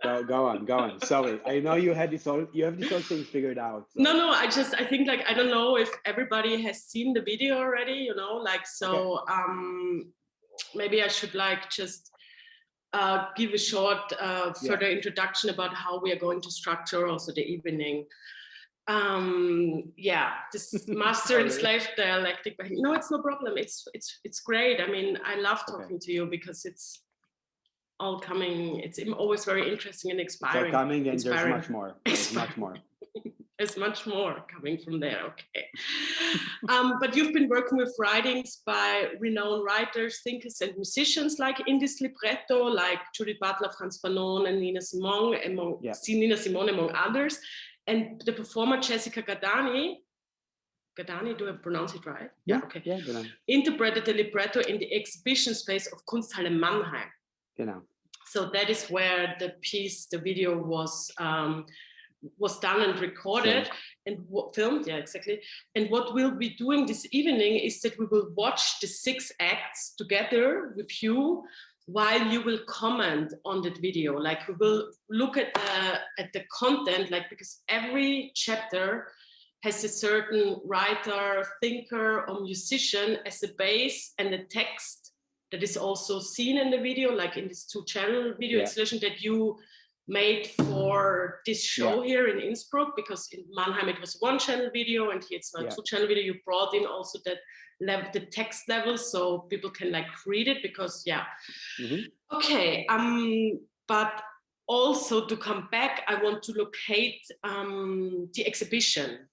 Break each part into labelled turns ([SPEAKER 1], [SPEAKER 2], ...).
[SPEAKER 1] Go on. Sorry, I know you have this whole thing figured out. So.
[SPEAKER 2] No, I think like, I don't know if everybody has seen the video already, you know, like, so maybe I should like just give a short further introduction about how we are going to structure also the evening. This master and slave dialectic. No, it's no problem. It's great. I mean, I love talking to you because it's all coming. It's always very interesting and inspiring.
[SPEAKER 1] So coming, and there's much more. There's much more.
[SPEAKER 2] There's much more coming from there. Okay. But you've been working with writings by renowned writers, thinkers, and musicians like in this libretto, like Judith Butler, Franz Fanon, and Nina Simone, among others. And the performer Jessica Gadani, do I pronounce it right?
[SPEAKER 1] Yeah,
[SPEAKER 2] okay.
[SPEAKER 1] Yeah, genau.
[SPEAKER 2] Interpreted the libretto in the exhibition space of Kunsthalle Mannheim.
[SPEAKER 1] Genau.
[SPEAKER 2] So that is where the piece, the video was done and recorded and filmed. Yeah, exactly. And what we'll be doing this evening is that we will watch the 6 acts together with you, while you will comment on that video. Like, we will look at the content, like, because every chapter has a certain writer, thinker, or musician as a base, and a text that is also seen in the video, like in this 2-channel video installation that you made for this show here in Innsbruck, because in Mannheim it was 1-channel video, and here it's now 2-channel video. You brought in also that level, the text level, so people can like read it, because okay. But also, to come back, I want to locate the exhibition,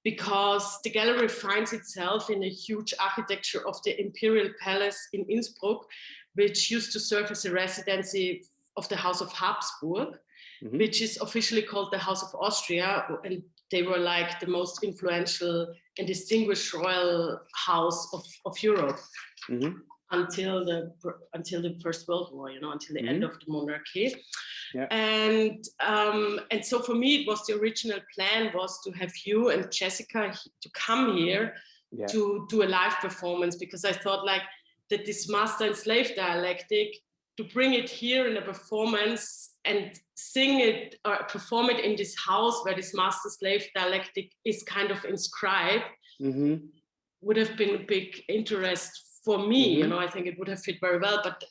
[SPEAKER 2] because the gallery finds itself in a huge architecture of the Imperial Palace in Innsbruck, which used to serve as a residency of the House of Habsburg, which is officially called the House of Austria, and they were like the most influential and distinguished royal house of Europe until the First World War, you know, until the end of the monarchy. Yeah. And so for me, it was the original plan was to have you and Jessica to come here to do a live performance, because I thought like that this master and slave dialectic, to bring it here in a performance and sing it or perform it in this house where this master slave dialectic is kind of inscribed, would have been a big interest for me. You know, I think it would have fit very well. But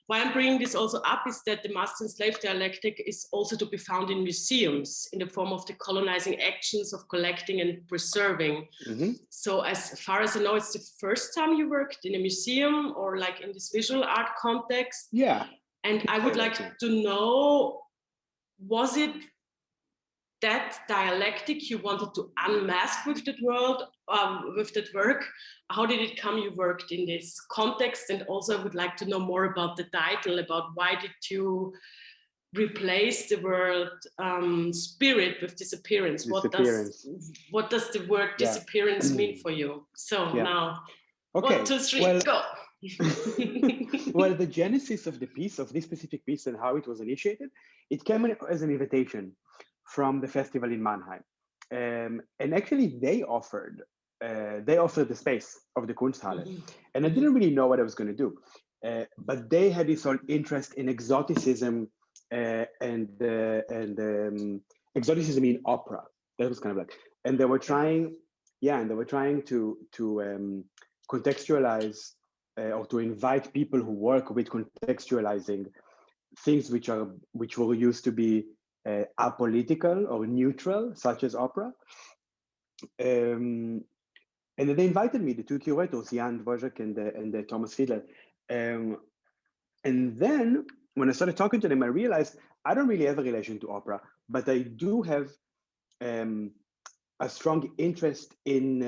[SPEAKER 2] why I'm bringing this also up is that the master and slave dialectic is also to be found in museums in the form of the colonizing actions of collecting and preserving. So as far as I know, it's the first time you worked in a museum or like in this visual art context. Yeah. And I would like to know, was it that dialectic you wanted to unmask with that world, with that work? How did it come you worked in this context? And also I would like to know more about the title, about why did you replace the word spirit with disappearance? What does the word disappearance mean for you? So now, 1, 2, 3, go.
[SPEAKER 1] Well, the genesis of the piece, of this specific piece, and how it was initiated, it came as an invitation from the festival in Mannheim, and actually they offered the space of the Kunsthalle, and I didn't really know what I was going to do, but they had this whole interest in exoticism and exoticism in opera. That was kind of like, and they were trying, to contextualize or to invite people who work with contextualizing things which were used to be apolitical or neutral, such as opera. And then they invited me, the 2 curators, Jan Dvořák and Thomas Fiedler. And then when I started talking to them, I realized I don't really have a relation to opera, but I do have a strong interest in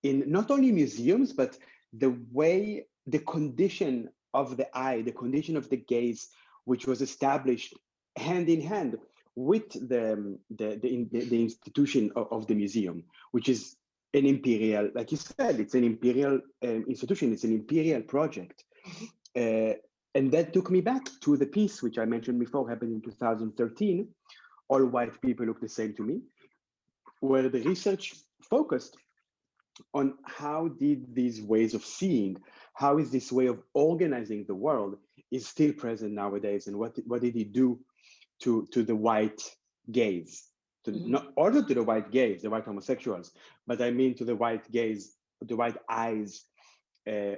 [SPEAKER 1] not only museums, but the condition of the eye, the condition of the gaze, which was established hand in hand with the institution of the museum, which is an imperial, like you said, it's an imperial institution, it's an imperial project. And that took me back to the piece, which I mentioned before, happened in 2013, All White People Look the Same to Me, where the research focused on how did these ways of seeing, how is this way of organizing the world is still present nowadays, and what did he do to the white gaze, not also to the white gaze, the white homosexuals, but I mean to the white gaze, the white eyes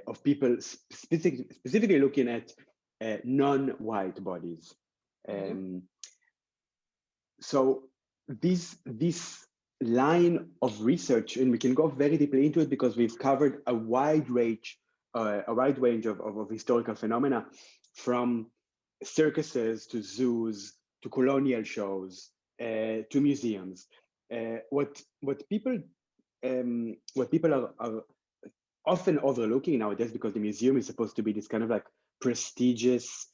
[SPEAKER 1] of people specifically looking at non-white bodies. So this line of research, and we can go very deeply into it because we've covered a wide range of historical phenomena, from circuses to zoos to colonial shows to museums. What people are often overlooking nowadays, because the museum is supposed to be this kind of like prestigious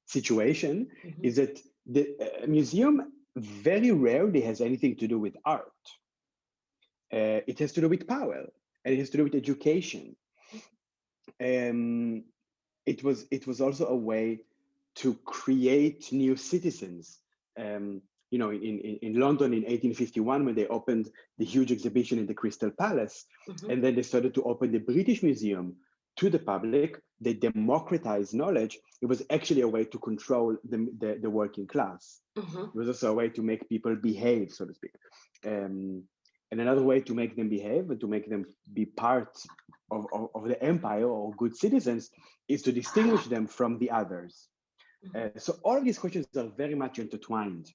[SPEAKER 1] situation, is that the museum very rarely has anything to do with art. It has to do with power, and it has to do with education. It was also a way to create new citizens. You know, in London in 1851, when they opened the huge exhibition in the Crystal Palace, and then they started to open the British Museum to the public, they democratized knowledge. It was actually a way to control the working class. It was also a way to make people behave, so to speak. And another way to make them behave and to make them be part of the empire or good citizens is to distinguish them from the others. So all of these questions are very much intertwined.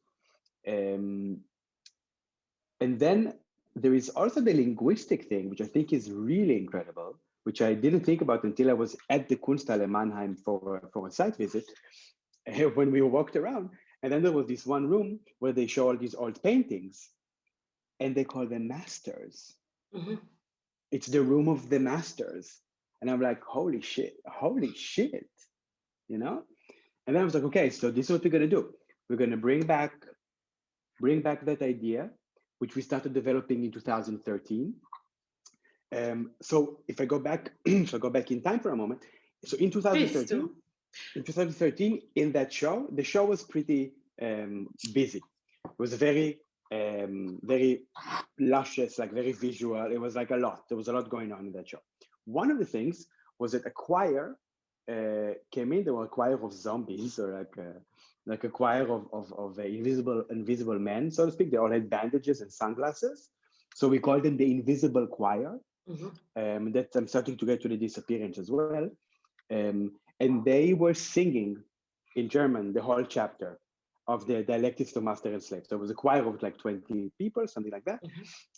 [SPEAKER 1] And then there is also the linguistic thing, which I think is really incredible, which I didn't think about until I was at the Kunsthalle Mannheim for a site visit, when we walked around. And then there was this one room where they show all these old paintings, and they call them masters. It's the room of the masters. And I'm like, holy shit, you know? And then I was like, okay, so this is what we're gonna do. We're gonna bring back that idea, which we started developing in 2013. So if I go back, in time for a moment. So in 2013, in that show, the show was pretty busy. It was very luscious, like very visual. It was like a lot. There was a lot going on in that show. One of the things was that a choir came in. There were a choir of zombies, or like a choir of invisible men, so to speak. They all had bandages and sunglasses. So we called them the Invisible Choir. That I'm starting to get to the disappearance as well. And they were singing in German the whole chapter of the dialectics of master and slave. So it was a choir of like 20 people, something like that.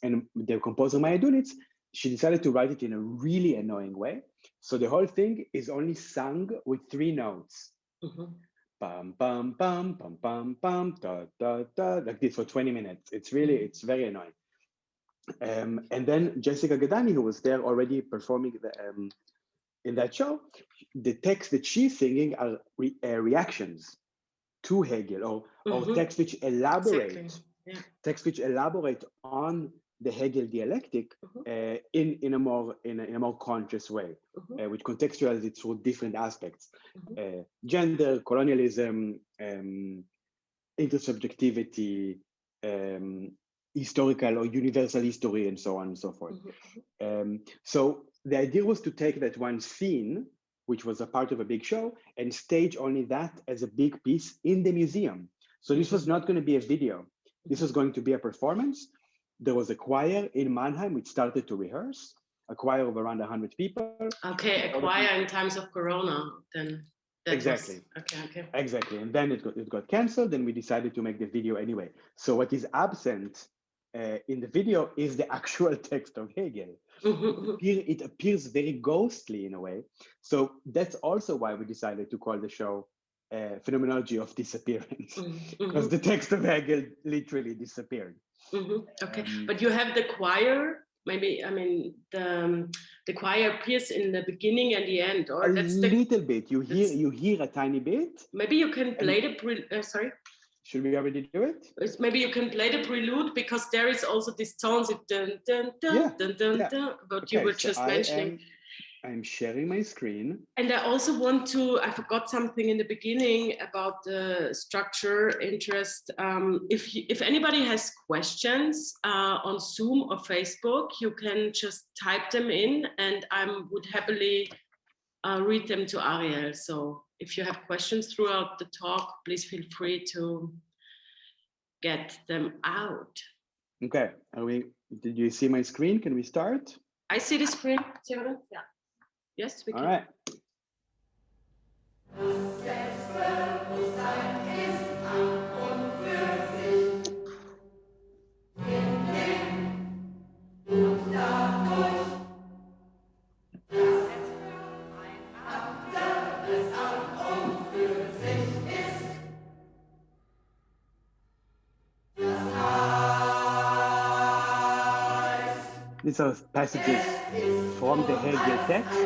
[SPEAKER 1] And the composer Maya Dunietz, she decided to write it in a really annoying way. So the whole thing is only sung with 3 notes. Bum, bum, bum, bum, bum, bum, da, da, da, like this for 20 minutes. It's very annoying. And then Jessica Gadani, who was there already performing in that show, the text that she's singing are reactions to Hegel, or texts which elaborate, on the Hegel dialectic in a more conscious way, which contextualizes it through different aspects: gender, colonialism, intersubjectivity, historical or universal history, and so on and so forth. So the idea was to take that one scene, which was a part of a big show, and stage only that as a big piece in the museum. So this was not going to be a video. This was going to be a performance. There was a choir in Mannheim which started to rehearse, a choir of around 100 people.
[SPEAKER 2] Okay, a choir in times of Corona, then.
[SPEAKER 1] Exactly.
[SPEAKER 2] Okay.
[SPEAKER 1] Exactly. And then it got canceled, and we decided to make the video anyway. So what is absent in the video is the actual text of Hegel. It appears very ghostly in a way. So that's also why we decided to call the show Phenomenology of Disappearance, because the text of Hegel literally disappeared.
[SPEAKER 2] Okay, but you have the choir. Maybe, I mean, the choir appears in the beginning and the end, or
[SPEAKER 1] a little bit. You hear a tiny bit.
[SPEAKER 2] Maybe you can play the sorry.
[SPEAKER 1] Should we already do it?
[SPEAKER 2] Maybe you can play the prelude, because there is also this tones, dun dun dun dun dun dun. But you were just mentioning.
[SPEAKER 1] I'm sharing my screen.
[SPEAKER 2] And I also want to, I forgot something in the beginning about the structure, interest. If anybody has questions on Zoom or Facebook, you can just type them in, and I would happily read them to Ariel. So if you have questions throughout the talk, please feel free to get them out.
[SPEAKER 1] Okay, did you see my screen? Can we start?
[SPEAKER 2] I see the screen, Severin. Yeah. Yes, we can.
[SPEAKER 1] All right. These are passages from the Hegel text.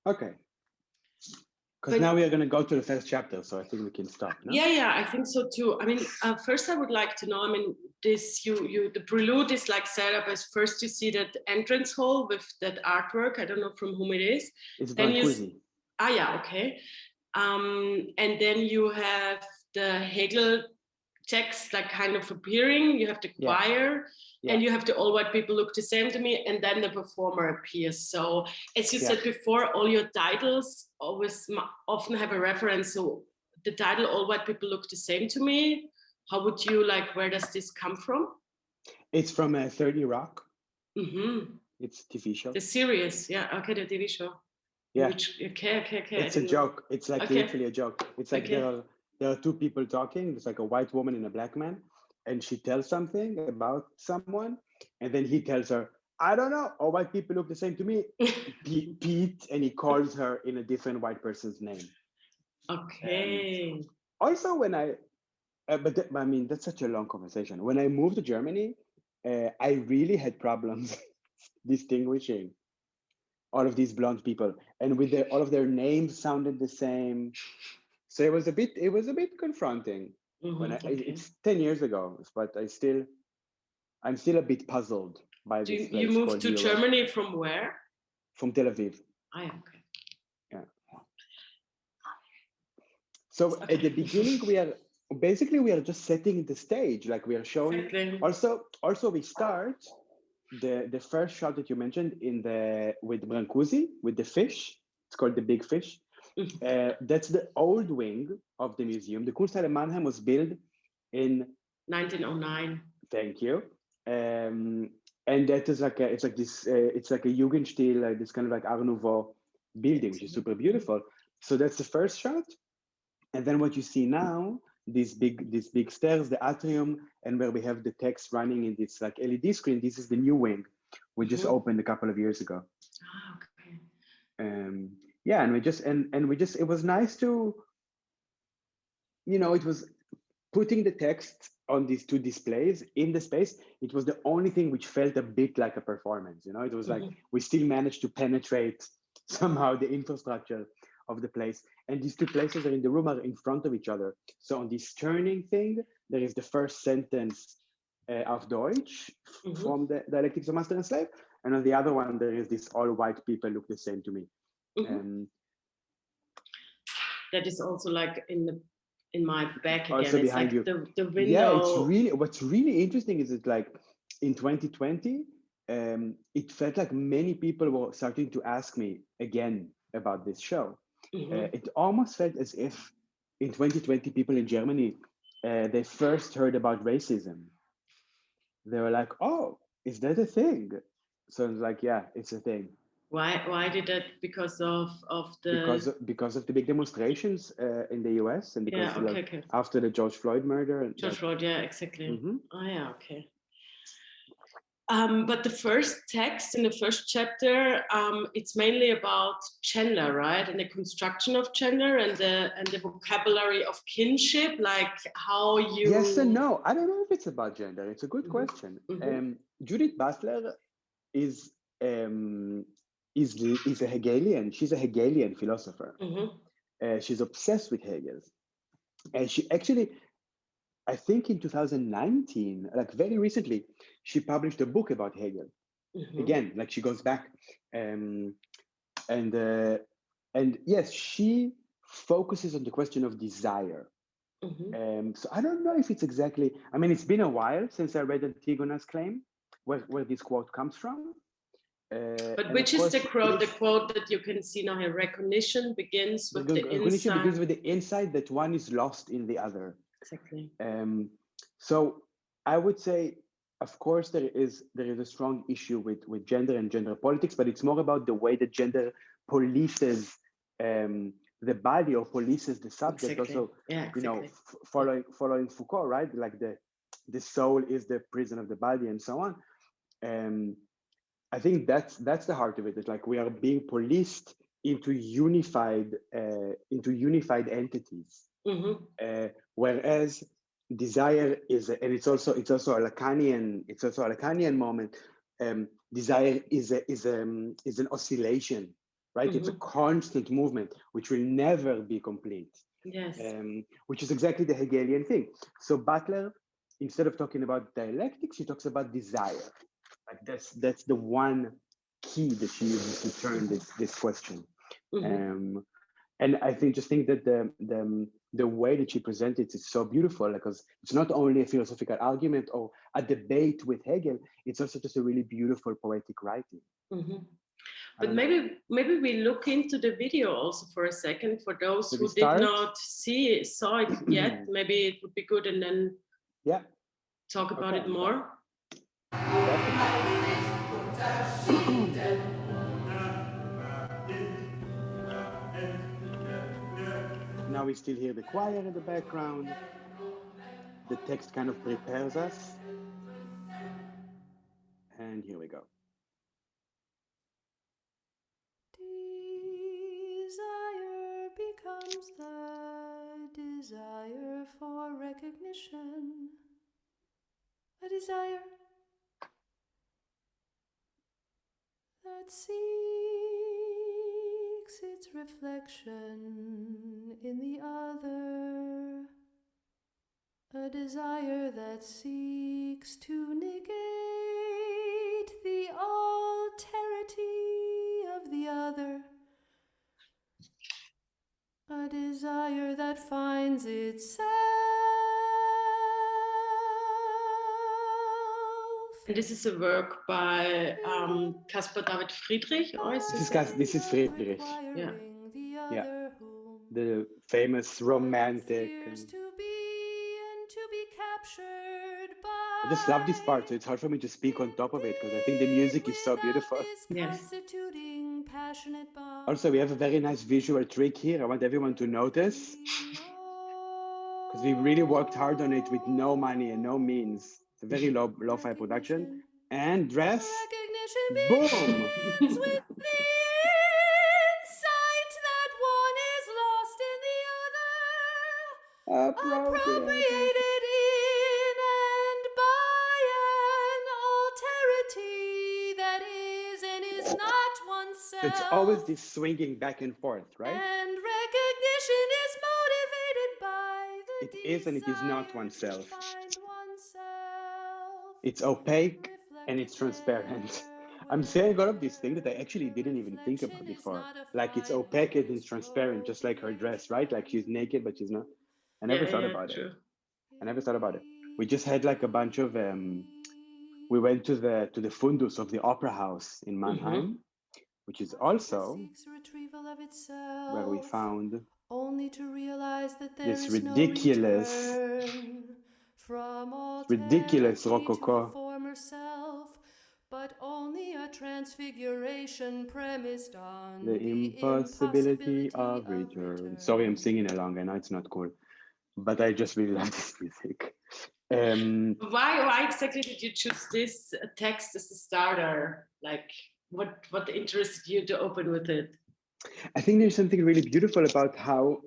[SPEAKER 1] Okay. Because now we are going to go to the first chapter, so I think we can start. No?
[SPEAKER 2] Yeah, I think so too. I mean, first I would like to know. I mean, the prelude is like set up as first you see that entrance hall with that artwork. I don't know from whom it is.
[SPEAKER 1] It's
[SPEAKER 2] then
[SPEAKER 1] Brancusi.
[SPEAKER 2] Yeah, okay. And then you have the Hegel text like kind of appearing. You have the choir. Yeah. And you have the all white people look the same to me, and then the performer appears. So as you said before, all your titles often have a reference. So the title all white people look the same to me. How would you where does this come from?
[SPEAKER 1] It's from 30 Rock.
[SPEAKER 2] Mm-hmm.
[SPEAKER 1] It's a TV show.
[SPEAKER 2] The series, yeah, okay, the TV show.
[SPEAKER 1] Yeah.
[SPEAKER 2] Okay.
[SPEAKER 1] It's a joke. It's like literally a joke. It's like there are two people talking. There's like a white woman and a black man. And she tells something about someone, and then he tells her, I don't know, all white people look the same to me, Pete, and he calls her in a different white person's name.
[SPEAKER 2] Okay.
[SPEAKER 1] Also, when I mean, that's such a long conversation. When I moved to Germany, I really had problems distinguishing all of these blonde people, and with all of their names sounded the same. So it was a bit confronting. When it's 10 years ago, but I'm still a bit puzzled by this place.
[SPEAKER 2] You moved to Germany from where?
[SPEAKER 1] From Tel Aviv.
[SPEAKER 2] Okay.
[SPEAKER 1] Yeah. So at the beginning, we are just setting the stage, like we are showing. Exactly. Also we start the first shot that you mentioned with Brancusi, with the fish. It's called the big fish. That's the old wing of the museum. The Kunsthalle Mannheim was built in 1909. Thank you. And that is it's like a Jugendstil, this kind of like Art Nouveau building, which is super beautiful. So that's the first shot. And then what you see now, these big stairs, the atrium, and where we have the text running in this like LED screen. This is the new wing, we just opened a couple of years ago.
[SPEAKER 2] Ah, okay.
[SPEAKER 1] Yeah, and it was nice to, it was putting the text on these two displays in the space. It was the only thing which felt a bit like a performance. It was like we still managed to penetrate somehow the infrastructure of the place. And these two places are in the room are in front of each other. So on this turning thing, there is the first sentence of Deutsch from the Dialectics of Master and Slave. And on the other one, there is this all white people look the same to me.
[SPEAKER 2] That is also like in my back again.
[SPEAKER 1] Also
[SPEAKER 2] it's
[SPEAKER 1] behind
[SPEAKER 2] like
[SPEAKER 1] you.
[SPEAKER 2] The window.
[SPEAKER 1] Yeah, what's really interesting is that like in 2020, it felt like many people were starting to ask me again about this show. It almost felt as if in 2020, people in Germany, they first heard about racism. They were like, oh, is that a thing? So it's like, yeah, it's a thing.
[SPEAKER 2] Why did that? Because of the
[SPEAKER 1] because of the big demonstrations in the US, and because after the George Floyd murder.
[SPEAKER 2] Floyd, yeah, exactly. Oh yeah, okay. But the first text in the first chapter, it's mainly about gender, right? And the construction of gender and the vocabulary of kinship, like how you...
[SPEAKER 1] Yes and no. I don't know if it's about gender. It's a good question. Judith Butler is a Hegelian. She's a Hegelian philosopher. She's obsessed with Hegel. And she actually, I think in 2019, like very recently, she published a book about Hegel. Again, like she goes back, and yes, she focuses on the question of desire. So I don't know if it's exactly. I mean, it's been a while since I read Antigona's claim, where this quote comes from.
[SPEAKER 2] But which is the quote? The quote that you can see now here: "Recognition begins with the
[SPEAKER 1] recognition
[SPEAKER 2] insight."
[SPEAKER 1] Begins with the insight that one is lost in the other.
[SPEAKER 2] Exactly.
[SPEAKER 1] So I would say, of course, there is a strong issue with gender and gender politics, but it's more about the way that gender polices the body or polices the subject. Also, you know, following Foucault, right? Like the soul is the prison of the body, and so on. I think that's the heart of it. It's like we are being policed into unified entities, whereas desire is, and it's also a Lacanian moment. Desire is an oscillation, right? It's a constant movement which will never be complete.
[SPEAKER 2] Yes.
[SPEAKER 1] Which is exactly the Hegelian thing. So Butler, instead of talking about dialectics, she talks about desire. Like that's the one key that she uses to turn this question. And I think that the way that she presents it is so beautiful, because it's not only a philosophical argument or a debate with Hegel, it's also just a really beautiful poetic writing.
[SPEAKER 2] But maybe we look into the video also for a second for those who did not saw it yet. Maybe it would be good, and then talk about it more.
[SPEAKER 1] Now we still hear the choir in the background. The text kind of prepares us. And here we go.
[SPEAKER 3] Desire becomes the desire for recognition. A desire that seeks its reflection in the other. A desire that seeks to negate the alterity of the other. A desire that finds itself.
[SPEAKER 2] And this is a work by Caspar David Friedrich. Or is
[SPEAKER 1] this is Friedrich. Yeah. The famous romantic. I just love this part, so it's hard for me to speak on top of it because I think the music is so beautiful.
[SPEAKER 2] Yes.
[SPEAKER 1] Also, we have a very nice visual trick here. I want everyone to notice, because we really worked hard on it with no money and no means. It's a very lo-fi production. And dress, boom!
[SPEAKER 3] Appropriated in and by an alterity that is and is not oneself.
[SPEAKER 1] It's always this swinging back and forth, right?
[SPEAKER 3] And recognition is motivated by the
[SPEAKER 1] it is and it is not oneself. It's opaque and it's transparent. I'm saying all of these things that I actually didn't even think about before. Like it's opaque and it's transparent, just like her dress, right? Like she's naked, but she's not. I never thought about it. I never thought about it. We just had like a bunch of, we went to the fundus of the opera house in Mannheim, which is also where we found
[SPEAKER 3] only to realize that
[SPEAKER 1] this ridiculous rococo.
[SPEAKER 3] But only a transfiguration premised on
[SPEAKER 1] the impossibility of return. Sorry, I'm singing along. I know it's not cool, but I just really love this music.
[SPEAKER 2] Why exactly did you choose this text as a starter? Like, what interested you to open with it?
[SPEAKER 1] I think there's something really beautiful about how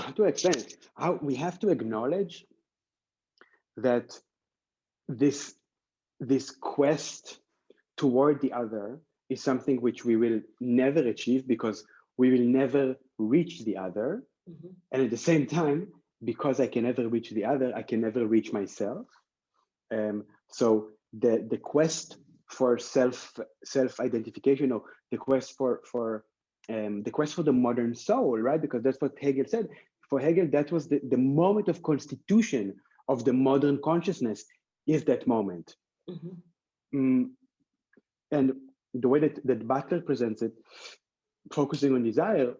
[SPEAKER 1] how to explain it? How we have to acknowledge that this quest toward the other is something which we will never achieve because we will never reach the other.
[SPEAKER 2] Mm-hmm.
[SPEAKER 1] And at the same time, because I can never reach the other, I can never reach myself. So the quest for self-identification, or the quest for the modern soul, right? Because that's what Hegel said. For Hegel, that was the moment of constitution of the modern consciousness, is that moment.
[SPEAKER 2] Mm-hmm.
[SPEAKER 1] And the way that Butler presents it, focusing on desire,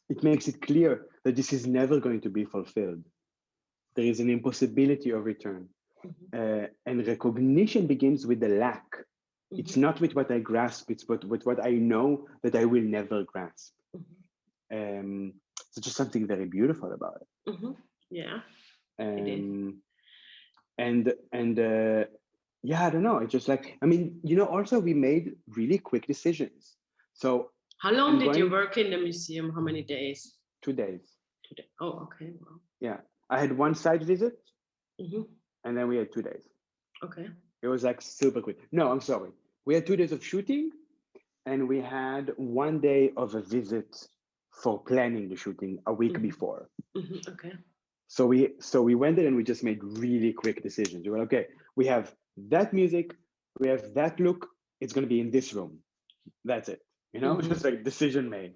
[SPEAKER 1] it makes it clear that this is never going to be fulfilled. There is an impossibility of return.
[SPEAKER 2] Mm-hmm.
[SPEAKER 1] And recognition begins with the lack. Mm-hmm. It's not with what I grasp, it's with what I know that I will never grasp. Mm-hmm. So just something very beautiful about it.
[SPEAKER 2] Mm-hmm. Yeah.
[SPEAKER 1] Yeah, I don't know. It's just like, I mean, also we made really quick decisions. So
[SPEAKER 2] how long did you work in the museum? How many days?
[SPEAKER 1] 2 days.
[SPEAKER 2] 2 days. Oh, okay. Wow.
[SPEAKER 1] Yeah, I had one site visit,
[SPEAKER 2] mm-hmm.
[SPEAKER 1] and then we had 2 days.
[SPEAKER 2] Okay.
[SPEAKER 1] It was like super quick. No, I'm sorry. We had 2 days of shooting, and we had 1 day of a visit for planning the shooting a week
[SPEAKER 2] mm-hmm.
[SPEAKER 1] before.
[SPEAKER 2] Mm-hmm. Okay.
[SPEAKER 1] So we went there and we just made really quick decisions. We were okay, we have that music, we have that look, it's going to be in this room. That's it. Mm-hmm. Just like decision made.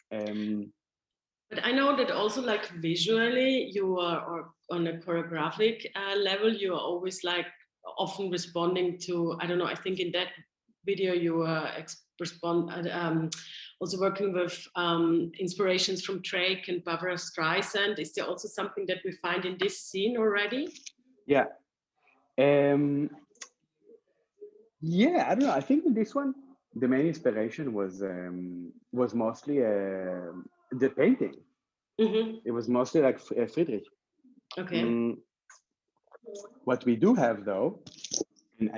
[SPEAKER 2] But I know that also, like, visually you are, or on a choreographic level, you are always like often responding to, I don't know, I think in that video you were also working with inspirations from Drake and Barbara Streisand. Is there also something that we find in this scene already?
[SPEAKER 1] Yeah. Yeah, I don't know. I think in this one, the main inspiration was mostly the painting. Mm-hmm. It was mostly like Friedrich.
[SPEAKER 2] Okay.
[SPEAKER 1] What we do have, though, and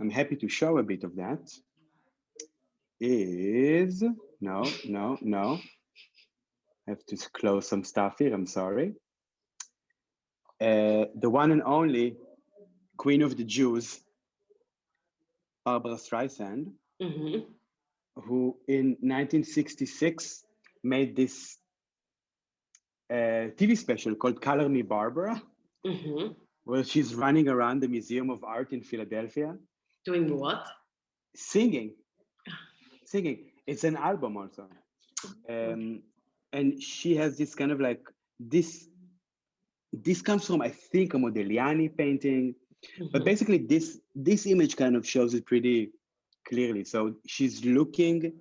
[SPEAKER 1] I'm happy to show a bit of that, is no. I have to close some stuff here. I'm sorry. The one and only Queen of the Jews, Barbara Streisand, mm-hmm. who in 1966 made this TV special called Color Me Barbara, mm-hmm. where she's running around the Museum of Art in Philadelphia.
[SPEAKER 2] Doing what?
[SPEAKER 1] Singing. It's an album also. And she has this kind of like, this comes from, I think, a Modigliani painting. Mm-hmm. But basically this image kind of shows it pretty clearly. So she's looking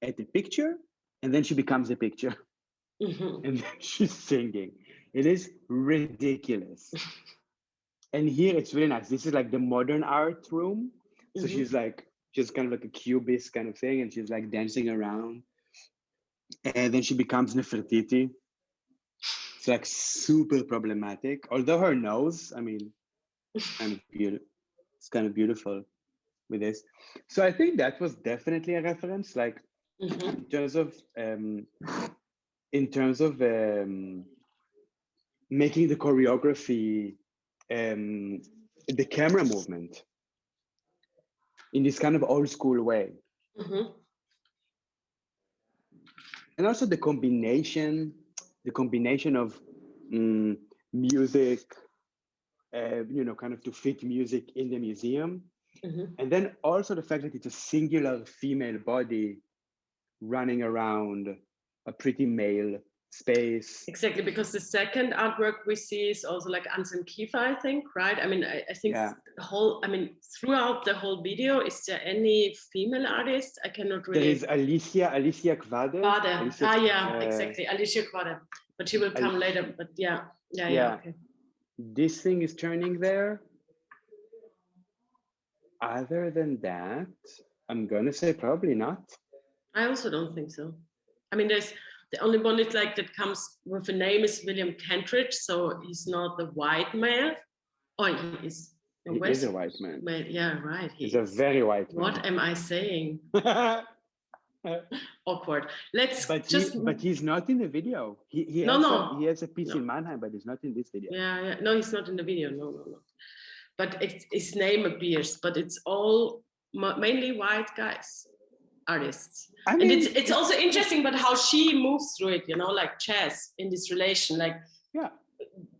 [SPEAKER 1] at the picture and then she becomes a picture. Mm-hmm. And then she's singing. It is ridiculous. And here it's really nice. This is like the modern art room. So mm-hmm. she's kind of like a cubist kind of thing, and she's like dancing around. And then she becomes Nefertiti. It's like super problematic. Although her nose, I mean, it's kind of beautiful with this. So I think that was definitely a reference, like mm-hmm. in terms of making the choreography, the camera movement in this kind of old school way. Mm-hmm. And also the combination of music, kind of to fit music in the museum. Mm-hmm. And then also the fact that it's a singular female body running around a pretty male space.
[SPEAKER 2] Exactly, because the second artwork we see is also like Anselm Kiefer, I think, right? I mean, I think throughout the whole video, is there any female artist? I cannot really.
[SPEAKER 1] There is Alicia Quade.
[SPEAKER 2] Exactly, Alicia Quade. But she will come later. But yeah. Okay.
[SPEAKER 1] This thing is turning there. Other than that, I'm gonna say probably not.
[SPEAKER 2] I also don't think so. I mean, there's The only one is like that comes with a name is William Kentridge, so he's not the white man. Oh, he is.
[SPEAKER 1] He is a white man.
[SPEAKER 2] Yeah, right.
[SPEAKER 1] He's a very white man.
[SPEAKER 2] What am I saying? Awkward.
[SPEAKER 1] But he's not in the video. He has a piece in Mannheim, but he's not in this video.
[SPEAKER 2] Yeah. No, he's not in the video. No. But his name appears, but it's all mainly white guys, artists. I mean, and it's also interesting, but how she moves through it, like jazz in this relation, like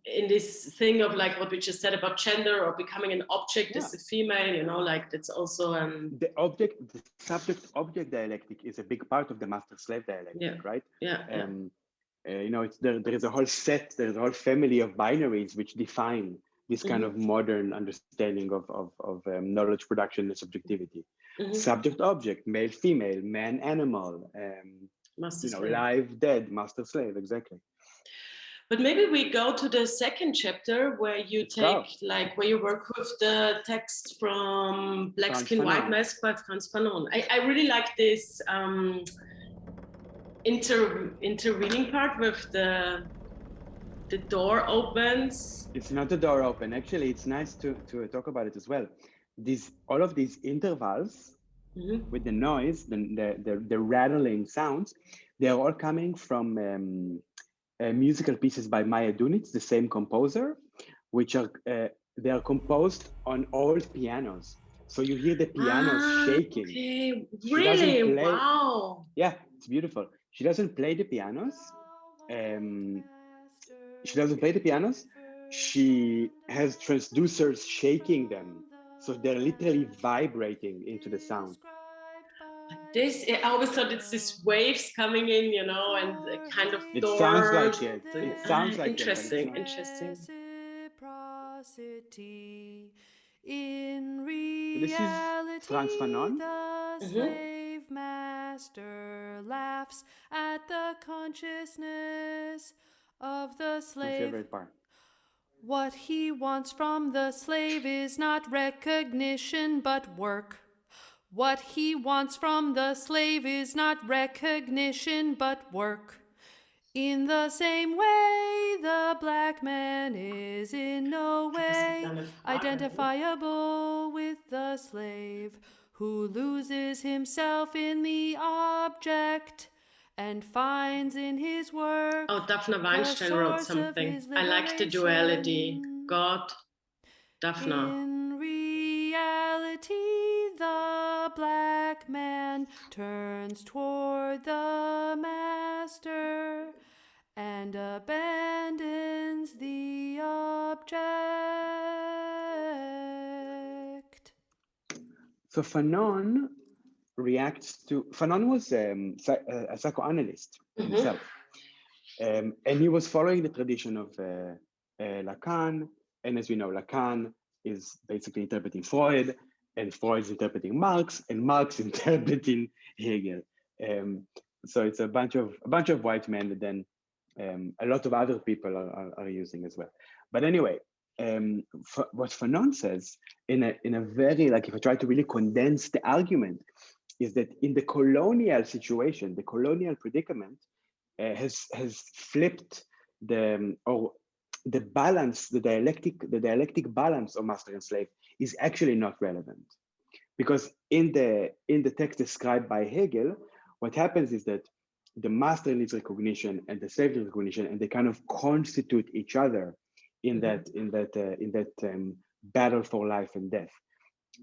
[SPEAKER 2] in this thing of like what we just said about gender or becoming an object as a female, like that's also
[SPEAKER 1] the subject-object dialectic is a big part of the master-slave dialectic, right? There is a whole set, there's a whole family of binaries which define this kind of modern understanding of knowledge production and subjectivity. Subject-object, male-female, man-animal, live, dead, master-slave, exactly.
[SPEAKER 2] But maybe we go to the second chapter where you where you work with the text from Black Skin, White Mask by Frantz Fanon. I really like this intervening part with the door opens. It's
[SPEAKER 1] not the door open. Actually, it's nice to talk about it as well. All of these intervals with the noise, the rattling sounds, they're all coming from musical pieces by Maya Dunietz, the same composer, which are they are composed on old pianos. So you hear the pianos shaking.
[SPEAKER 2] Okay, really? Wow.
[SPEAKER 1] Yeah, it's beautiful. She doesn't play the pianos. She has transducers shaking them. So they're literally vibrating into the sound.
[SPEAKER 2] I always thought it's these waves coming in, and kind of
[SPEAKER 1] it sounds like it. It sounds like
[SPEAKER 2] interesting.
[SPEAKER 3] In reality,
[SPEAKER 1] this is Frantz Fanon.
[SPEAKER 3] The slave master laughs at the consciousness of the slave.
[SPEAKER 1] My favorite part.
[SPEAKER 3] What he wants from the slave is not recognition but work. What he wants from the slave is not recognition but work. In the same way, the black man is in no way identifiable with the slave, who loses himself in the object and finds in his work.
[SPEAKER 2] Oh, Daphne Weinstein wrote something. I like the duality. God, Daphne.
[SPEAKER 3] In reality, the black man turns toward the master and abandons the object.
[SPEAKER 1] So Fanon was a psychoanalyst himself. And he was following the tradition of Lacan. And as we know, Lacan is basically interpreting Freud, and Freud's interpreting Marx, and Marx interpreting Hegel. So it's a bunch of white men that then a lot of other people are using as well. But anyway, what Fanon says in a very, like, if I try to really condense the argument, is that in the colonial situation, the colonial predicament has flipped the balance, the dialectic balance of master and slave is actually not relevant, because in the text described by Hegel, what happens is that the master needs recognition and the slave needs recognition, and they kind of constitute each other in that battle for life and death.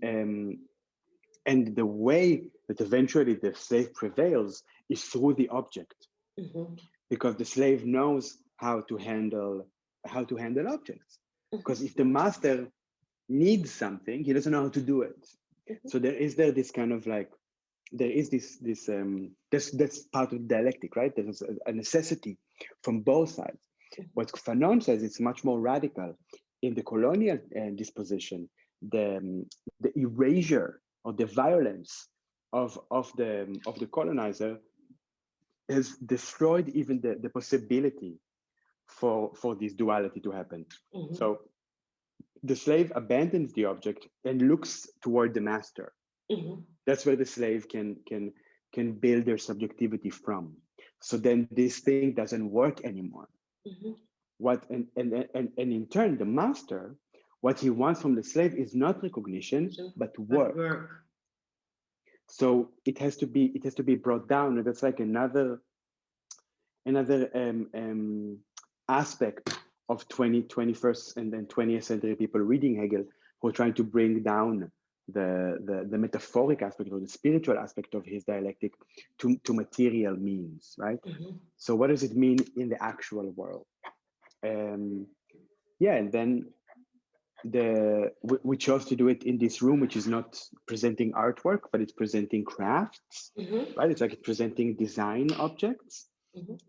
[SPEAKER 1] And the way that eventually the slave prevails is through the object, because the slave knows how to handle objects. Because if the master needs something, he doesn't know how to do it. So that's part of dialectic, right? There's a necessity from both sides. What Fanon says is much more radical. In the colonial disposition, the erasure or the violence of the colonizer has destroyed even the possibility for this duality to happen. So the slave abandons the object and looks toward the master. That's where the slave can build their subjectivity from. So then this thing doesn't work anymore. And in turn, the master, what he wants from the slave is not recognition, but work. So it has to be brought down, and that's like another aspect of 21st and then 20th century people reading Hegel, who are trying to bring down the metaphoric aspect or the spiritual aspect of his dialectic to material means, right? So what does it mean in the actual world? And then we chose to do it in this room, which is not presenting artwork, but it's presenting crafts, right? It's like it's presenting design objects.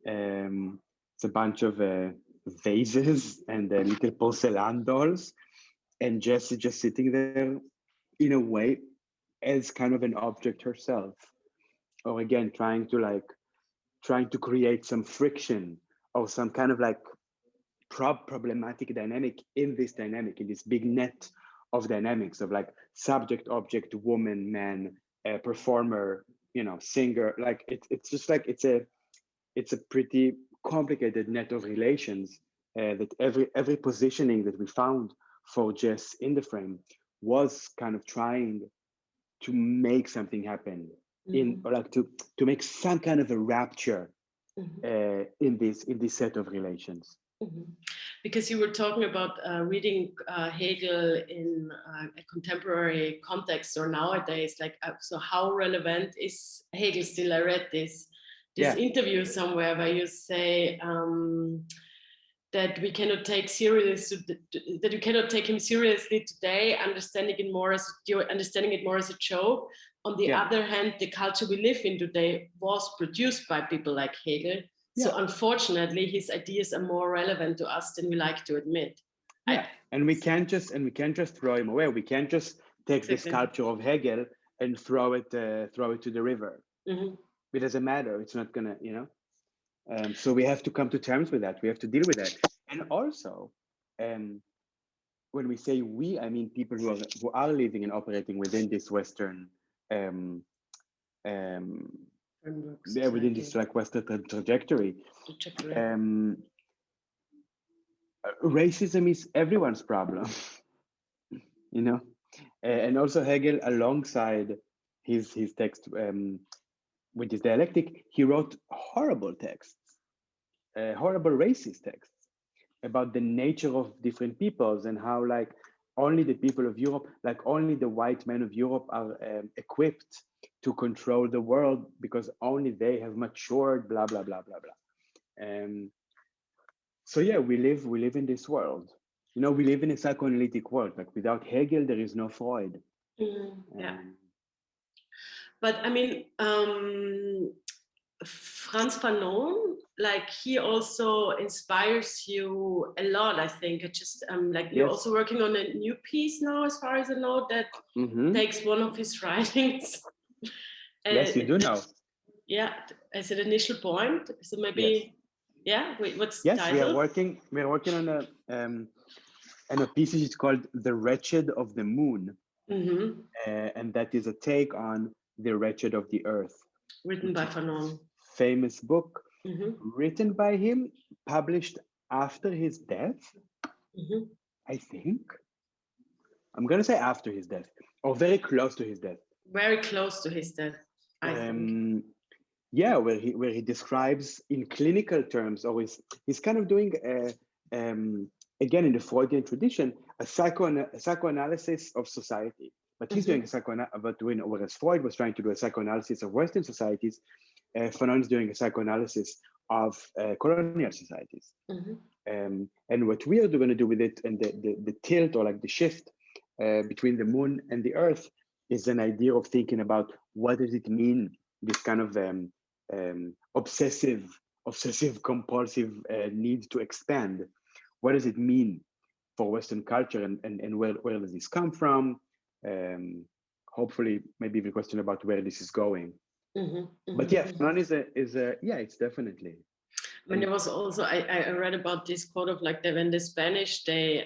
[SPEAKER 1] It's a bunch of vases and little porcelain dolls, and Jess is just sitting there in a way as kind of an object herself, or again trying to create some friction or some kind of like problematic dynamic in this big net of dynamics of like subject, object, woman, man, performer, singer. Like it's just like it's a pretty complicated net of relations that every positioning that we found for Jess in the frame was kind of trying to make something happen or like to make some kind of a rapture in this set of relations.
[SPEAKER 2] Because you were talking about reading Hegel in a contemporary context or nowadays, like so how relevant is Hegel still? I read this interview somewhere where you say that we cannot take that you cannot take him seriously today, understanding it more as a joke. On the other hand, the culture we live in today was produced by people like Hegel. So unfortunately, his ideas are more relevant to us than we like to admit.
[SPEAKER 1] And we can't just throw him away. We can't just take the sculpture of Hegel and throw it to the river. It doesn't matter. It's not gonna, so we have to come to terms with that. We have to deal with that. And also, when we say we, I mean people who are living and operating within this Western within this like Western trajectory. Racism is everyone's problem, and also Hegel, alongside his text with his dialectic, he wrote horrible texts, horrible racist texts about the nature of different peoples and how like only the people of Europe, like only the white men of Europe are equipped to control the world because only they have matured, blah, blah, blah, blah, blah. So yeah, we live in this world. We live in a psychoanalytic world. Like without Hegel, there is no Freud.
[SPEAKER 2] But I mean, Frantz Fanon, like he also inspires you a lot, I think. It just you're also working on a new piece now, as far as I know, that takes one of his writings.
[SPEAKER 1] Yes, you do know.
[SPEAKER 2] Yeah, as an initial point. So maybe, what's the title?
[SPEAKER 1] Yes, we're working on a piece which is called The Wretched of the Moon. And that is a take on The Wretched of the Earth.
[SPEAKER 2] Written by Fanon.
[SPEAKER 1] Famous book, written by him, published after his death, I think. I'm going to say after his death, or very close to his death.
[SPEAKER 2] Very close to his death, I think.
[SPEAKER 1] Yeah, where he describes in clinical terms, or he's kind of doing, again, in the Freudian tradition, a psychoanalysis of society. But he's doing whereas Freud was trying to do a psychoanalysis of Western societies, Fanon is doing a psychoanalysis of colonial societies. And what we are going to do with it, and the tilt or like the shift between the moon and the earth, is an idea of thinking about what does it mean, this kind of obsessive compulsive need to expand. What does it mean for Western culture, and where does this come from? Hopefully maybe the question about where this is going. But yeah, Fanon is a it's definitely.
[SPEAKER 2] I mean, there was also I read about this quote of like when the Spanish they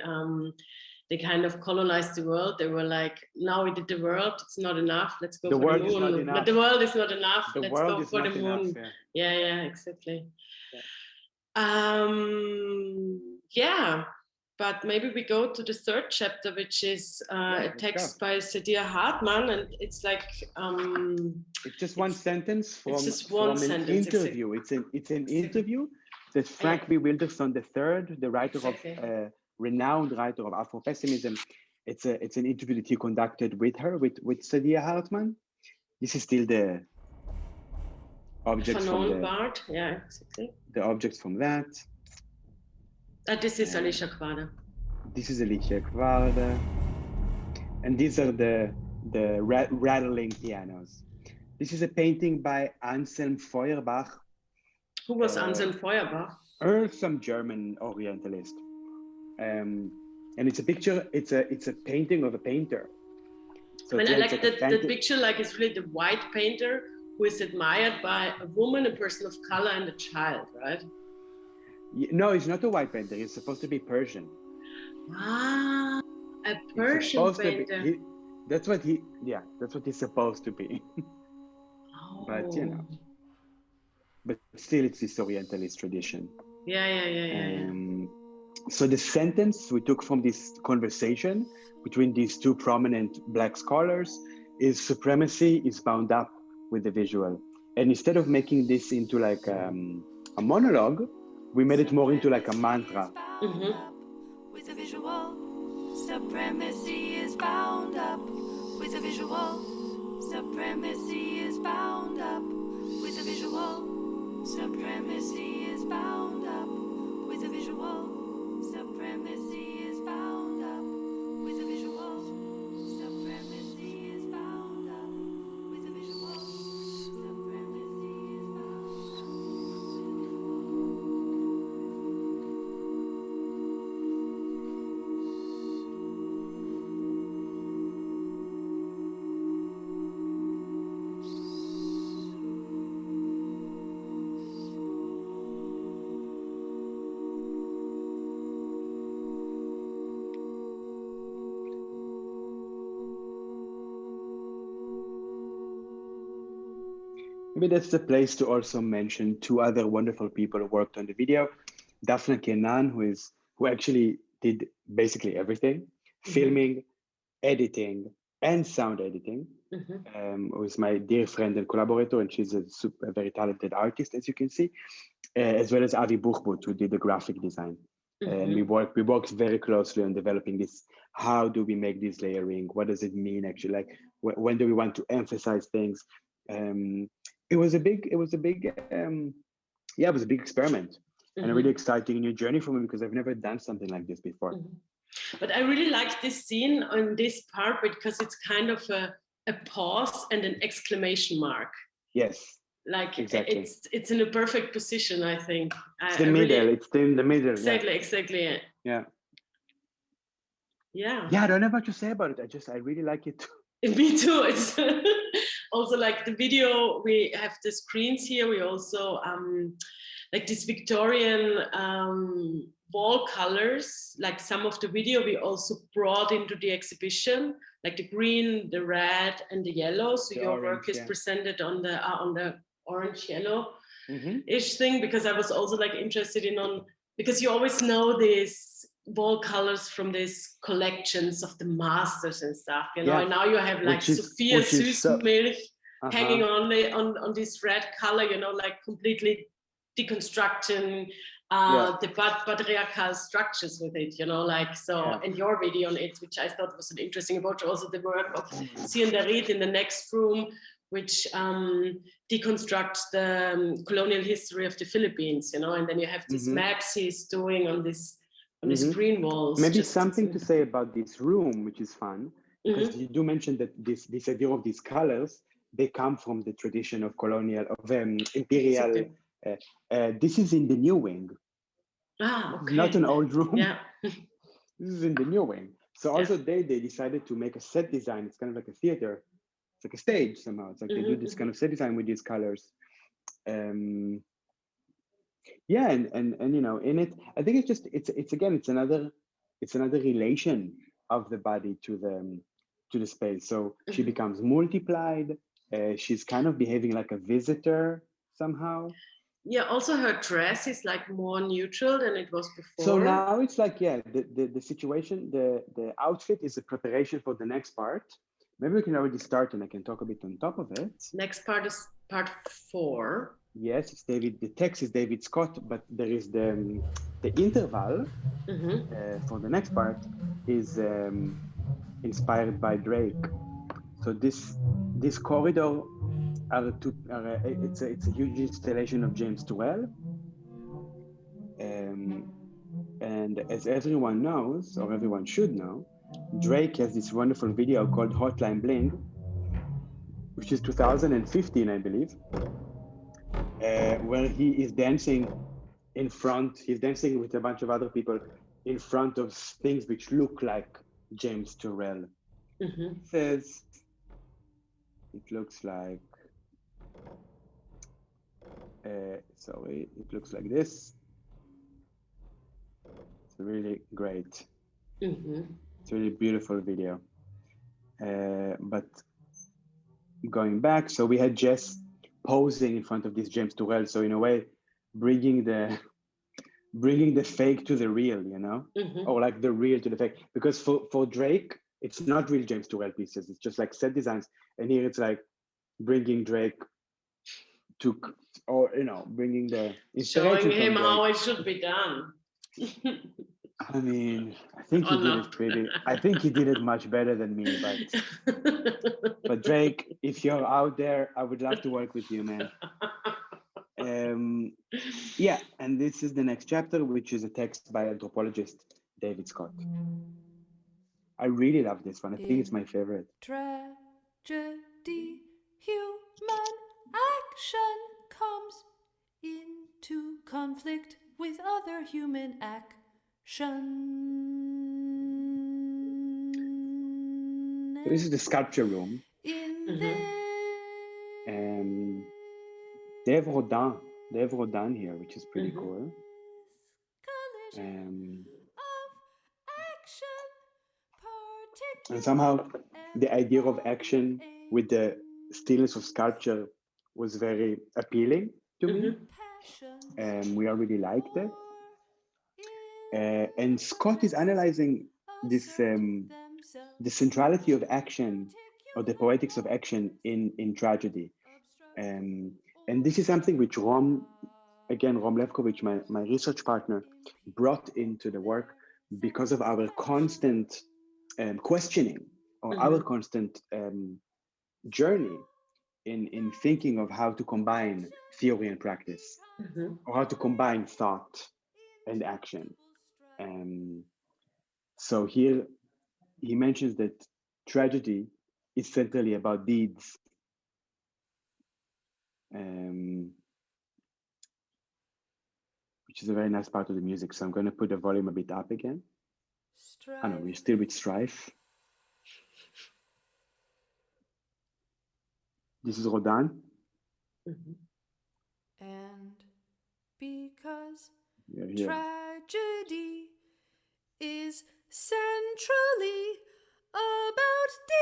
[SPEAKER 2] they kind of colonized the world. They were like, now we did the world, it's not enough, let's go
[SPEAKER 1] The
[SPEAKER 2] for the
[SPEAKER 1] world is not
[SPEAKER 2] moon.
[SPEAKER 1] enough.
[SPEAKER 2] But the world is not enough,
[SPEAKER 1] The
[SPEAKER 2] let's
[SPEAKER 1] world
[SPEAKER 2] go
[SPEAKER 1] is
[SPEAKER 2] for the
[SPEAKER 1] not
[SPEAKER 2] moon.
[SPEAKER 1] enough,
[SPEAKER 2] Yeah, exactly.
[SPEAKER 1] Yeah.
[SPEAKER 2] Yeah, but maybe we go to the third chapter, which is a text by Saidiya Hartman, and it's like
[SPEAKER 1] it's just one sentence from,
[SPEAKER 2] it's just one sentence,
[SPEAKER 1] an interview. It's an interview that Frank V. Wilderson III, the writer of renowned writer of Afro-pessimism, it's an interview that he conducted with her, with Saidiya Hartman. This is still the objects from the
[SPEAKER 2] part. Yeah, exactly.
[SPEAKER 1] The objects from that.
[SPEAKER 2] This is Alicia Quadra.
[SPEAKER 1] This is Alicia Quadra, and these are the rattling pianos. This is a painting by Anselm Feuerbach.
[SPEAKER 2] Who was Anselm Feuerbach?
[SPEAKER 1] Some German Orientalist. And it's a picture. It's a painting of a painter. So
[SPEAKER 2] I like the picture. Like it's really the white painter who is admired by a woman, a person of color, and a child, right?
[SPEAKER 1] No, it's not a white painter. It's supposed to be Persian.
[SPEAKER 2] Ah, a Persian painter.
[SPEAKER 1] That's what he's supposed to be.
[SPEAKER 2] Oh.
[SPEAKER 1] But but still, it's this Orientalist tradition.
[SPEAKER 2] Yeah.
[SPEAKER 1] So the sentence we took from this conversation between these two prominent Black scholars is supremacy is bound up with the visual. And instead of making this into like a monologue, we made it more into like a mantra.
[SPEAKER 3] With a visual, supremacy is bound up. With a visual, supremacy is bound up. With a visual, supremacy is bound up. With a visual, supremacy is bound up. With a visual, supremacy is bound up. With a visual, supremacy is bound up.
[SPEAKER 1] Maybe that's the place to also mention two other wonderful people who worked on the video. Daphne Kenan, who actually did basically everything, filming, editing, and sound editing, who is my dear friend and collaborator, and she's a very talented artist, as you can see, as well as Avi Buchbut, who did the graphic design. And we worked very closely on developing this. How do we make this layering? What does it mean actually? Like when do we want to emphasize things? It was a big experiment and a really exciting new journey for me because I've never done something like this before.
[SPEAKER 2] But I really like this scene on this part because it's kind of a pause and an exclamation mark.
[SPEAKER 1] Yes.
[SPEAKER 2] Like
[SPEAKER 1] exactly.
[SPEAKER 2] It's in a perfect position, I think.
[SPEAKER 1] It's the middle. It's in the middle.
[SPEAKER 2] Exactly.
[SPEAKER 1] Yeah.
[SPEAKER 2] Yeah.
[SPEAKER 1] Yeah, I don't know what to say about it. I really like it.
[SPEAKER 2] Me too. It's also like the video, we have the screens here. We also like this Victorian wall colors, like some of the video we also brought into the exhibition, like the green, the red, and the yellow. So your work is presented on the orange yellow-ish thing, because I was also like interested in because you always know these wall colors from these collections of the masters and stuff, and now you have like Sophia Süßmilch hanging on this red color, like completely deconstructing the patriarchal structures with it, and your video on it, which I thought was an interesting approach. Also the work of Sian Darit in the next room, which deconstructs the colonial history of the Philippines, and then you have these maps he's doing on these green walls.
[SPEAKER 1] Maybe something to say about this room, which is fun, because you do mention that this idea of these colors, they come from the tradition of imperial. This is in the new wing. Not an old room.
[SPEAKER 2] Yeah.
[SPEAKER 1] This is in the new wing. So also they decided to make a set design. It's kind of like a theater. It's like a stage somehow. It's like they do this kind of set design with these colors. And in it, I think it's another relation of the body to the space. So she becomes multiplied. She's kind of behaving like a visitor somehow.
[SPEAKER 2] Yeah, also her dress is like more neutral than it was before.
[SPEAKER 1] So now it's like, yeah, the situation, the outfit is a preparation for the next part. Maybe we can already start and I can talk a bit on top of it.
[SPEAKER 2] Next part is part 4.
[SPEAKER 1] Yes, it's David. The text is David Scott, but there is the interval for the next part is inspired by Drake. So this corridor it's a huge installation of James Turrell, and as everyone knows, or everyone should know, Drake has this wonderful video called Hotline Bling, which is 2015, I believe, where he is dancing in front. He's dancing with a bunch of other people in front of things which look like James Turrell. He says it looks like. Sorry, it looks like this. It's really great. It's a really beautiful video. But going back, so we had Jess posing in front of this James Turrell. So in a way, bringing the fake to the real, you know, or like the real to the fake. Because for Drake, it's not real James Turrell pieces. It's just like set designs. And here it's like bringing Drake to, or you know, bringing the
[SPEAKER 2] showing him how it should be done.
[SPEAKER 1] I mean, I think he did it pretty. I think he did it much better than me. But Drake, if you're out there, I would love to work with you, man. Yeah, and this is the next chapter, which is a text by anthropologist David Scott. I really love this one. I think it's my favorite.
[SPEAKER 3] Tragedy, human action comes into conflict with other human action.
[SPEAKER 1] This is the sculpture room. They have Rodin here, which is pretty cool. And somehow the idea of action with the stillness of sculpture was very appealing to me. We already liked it. And Scott is analyzing this the centrality of action, or the poetics of action in tragedy. And this is something which Rom Levkovich, my research partner, brought into the work because of our constant questioning, or our constant journey in thinking of how to combine theory and practice, or how to combine thought and action. So here he mentions that tragedy is centrally about deeds. Which is a very nice part of the music. So I'm going to put the volume a bit up again. I know, we're still with strife. This is Rodin.
[SPEAKER 3] And because tragedy is centrally about deeds,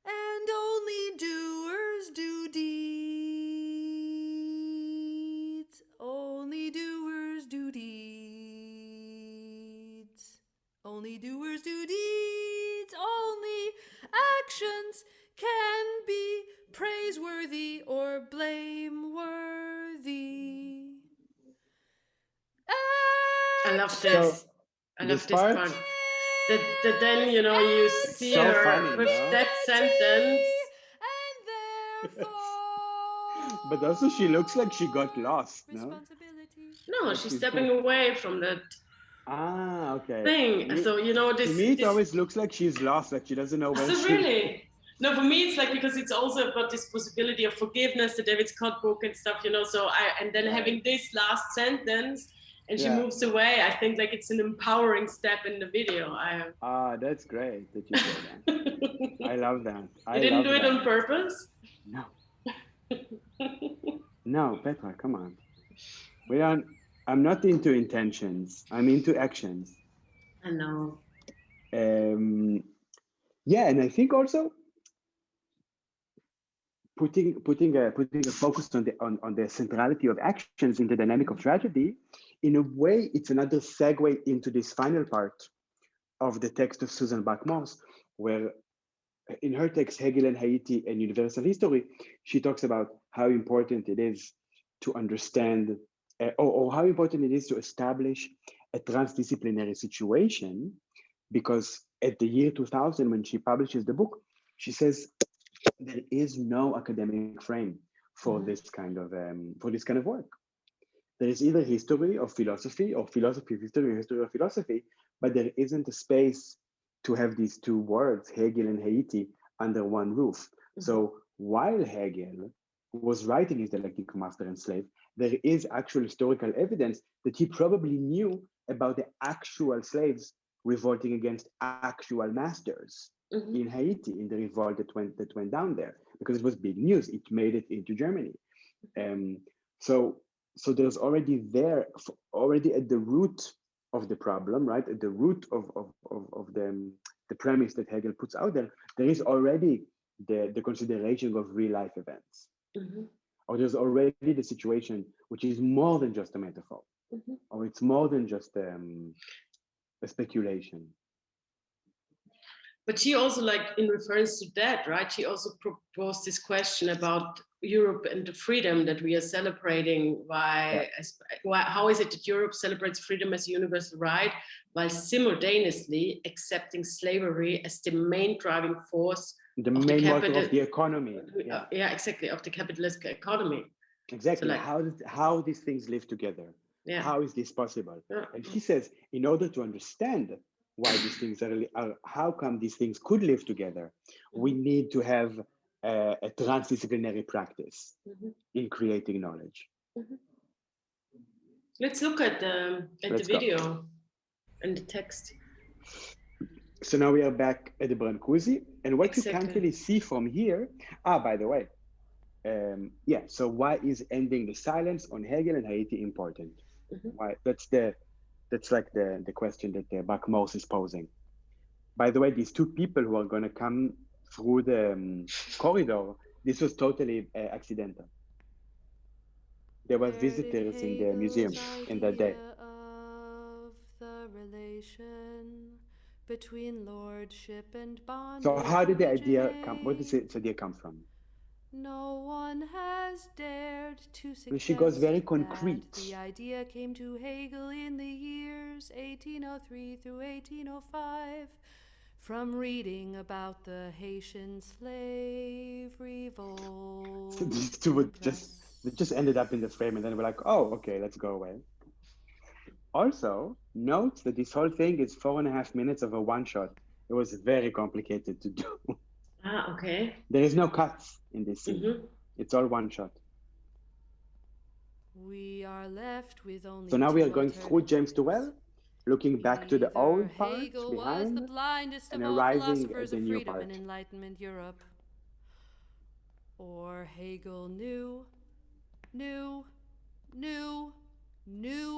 [SPEAKER 3] and only doers do deeds. Only doers do deeds. Only doers do deeds. Only actions can be praiseworthy or blameworthy.
[SPEAKER 2] I love this. I love this part. That then, you know, you see so her funny, with that sentence.
[SPEAKER 1] But also she looks like she got lost, no?
[SPEAKER 2] No, she's stepping away from that thing. So, you know, this...
[SPEAKER 1] To me, it always looks like she's lost, like she doesn't know where she...
[SPEAKER 2] Really? No, for me, it's like, because it's also about this possibility of forgiveness, the David Scott book and stuff, you know, so and then having this last sentence, and she moves away, I think like it's an empowering step in the video.
[SPEAKER 1] That's great that you say that. I love that.
[SPEAKER 2] You didn't do it on purpose?
[SPEAKER 1] No. No, Petra, come on. We don't. I'm not into intentions. I'm into actions.
[SPEAKER 2] I know.
[SPEAKER 1] Yeah, and I think also putting a focus on the centrality of actions in the dynamic of tragedy, in a way, it's another segue into this final part of the text of Susan Buck-Morss, where in her text, Hegel and Haiti and Universal History, she talks about how important it is to understand, or how important it is to establish a transdisciplinary situation, because at the year 2000, when she publishes the book, she says there is no academic frame for this kind of work. There is either history of philosophy or philosophy of history or history of philosophy, but there isn't a space to have these two words, Hegel and Haiti, under one roof. So while Hegel was writing his dialectic of master and slave, there is actual historical evidence that he probably knew about the actual slaves revolting against actual masters in Haiti, in the revolt that went down there, because it was big news. It made it into Germany. So there's already at the root of the problem, right? At the root of the premise that Hegel puts out there, there is already the consideration of real life events. Or there's already the situation which is more than just a metaphor, or it's more than just a speculation.
[SPEAKER 2] But she also, like, in reference to that, right, she also proposed this question about Europe and the freedom that we are celebrating. How is it that Europe celebrates freedom as a universal right while simultaneously accepting slavery as the main driving force,
[SPEAKER 1] the main motor of the economy?
[SPEAKER 2] Yeah, exactly, of the capitalist economy.
[SPEAKER 1] Exactly. So, like, how these things live together? Yeah. How is this possible? Yeah. And she says, in order to understand why these things are, how come these things could live together, we need to have a transdisciplinary practice in creating knowledge.
[SPEAKER 2] Let's look at the video and the text.
[SPEAKER 1] So now we are back at the Brancusi, and what you can't really see from here, by the way, so why is ending the silence on Hegel and Haiti important? Why? That's like the question that Buck-Morss is posing. By the way, these two people who are going to come through the corridor, this was totally accidental. There were visitors in the museum in that day.
[SPEAKER 3] Of the relation between lordship and bondage.
[SPEAKER 1] So how did the idea come? Where does this idea come from?
[SPEAKER 3] No one has dared to suggest
[SPEAKER 1] she goes very concrete.
[SPEAKER 3] That the idea came to Hegel in the years 1803 through 1805 from reading about the Haitian slave revolt.
[SPEAKER 1] So these two would just ended up in the frame, and then we're like, oh, okay, let's go away. Also, note that this whole thing is 4.5 minutes of a one shot. It was very complicated to do.
[SPEAKER 2] Okay.
[SPEAKER 1] There is no cuts in this scene. It's all one shot.
[SPEAKER 3] We are left with only
[SPEAKER 1] so now we are going through James Turrell, looking back to the old part
[SPEAKER 3] Hegel
[SPEAKER 1] behind,
[SPEAKER 3] was the blindest
[SPEAKER 1] and
[SPEAKER 3] of all
[SPEAKER 1] arriving
[SPEAKER 3] philosophers
[SPEAKER 1] at the
[SPEAKER 3] of
[SPEAKER 1] new
[SPEAKER 3] freedom
[SPEAKER 1] part.
[SPEAKER 3] in Enlightenment Europe. Or Hegel knew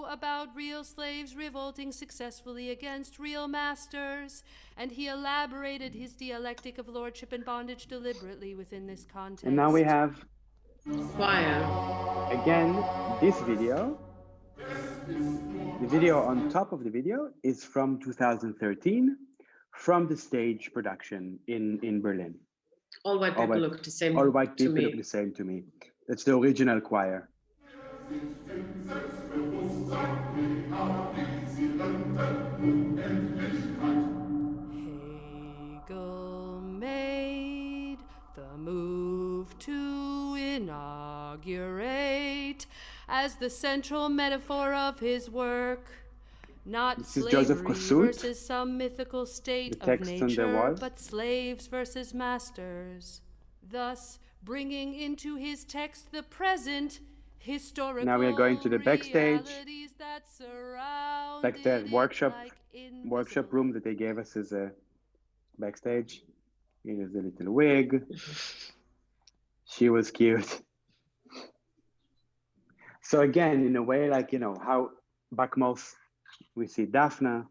[SPEAKER 3] about real slaves revolting successfully against real masters, and he elaborated his dialectic of lordship and bondage deliberately within this context.
[SPEAKER 1] And now we have
[SPEAKER 2] Fire.
[SPEAKER 1] Again, this video, the video on top of the video is from 2013, from the stage production in Berlin.
[SPEAKER 2] All white people look the same.
[SPEAKER 1] All white people look the same to me. That's the original choir.
[SPEAKER 3] Hegel made the move to inaugurate as the central metaphor of his work, not slavery versus some mythical state of nature, but slaves versus masters, thus bringing into his text the present historical
[SPEAKER 1] now we are going to the backstage, like the workshop room that they gave us as a backstage. Here's a little wig. She was cute. So again, in a way, like, you know, how Backmouse, we see Daphne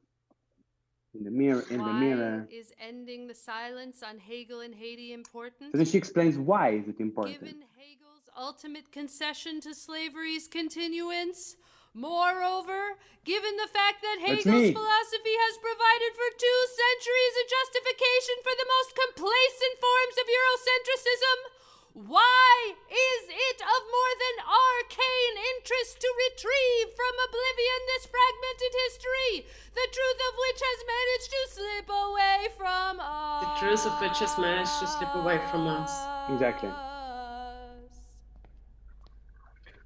[SPEAKER 1] in the mirror.
[SPEAKER 3] Why is ending the silence on Hegel and Haiti important?
[SPEAKER 1] So then she explains why is it important.
[SPEAKER 3] Given Hegel's ultimate concession to slavery's continuance, moreover, given the fact that Hegel's philosophy has provided for 2 centuries a justification for the most complacent forms of Eurocentrism, why is it of more than arcane interest to retrieve from oblivion this fragmented history, the truth of which has managed to slip away from us?
[SPEAKER 2] The truth of which has managed to slip away from us.
[SPEAKER 1] Exactly.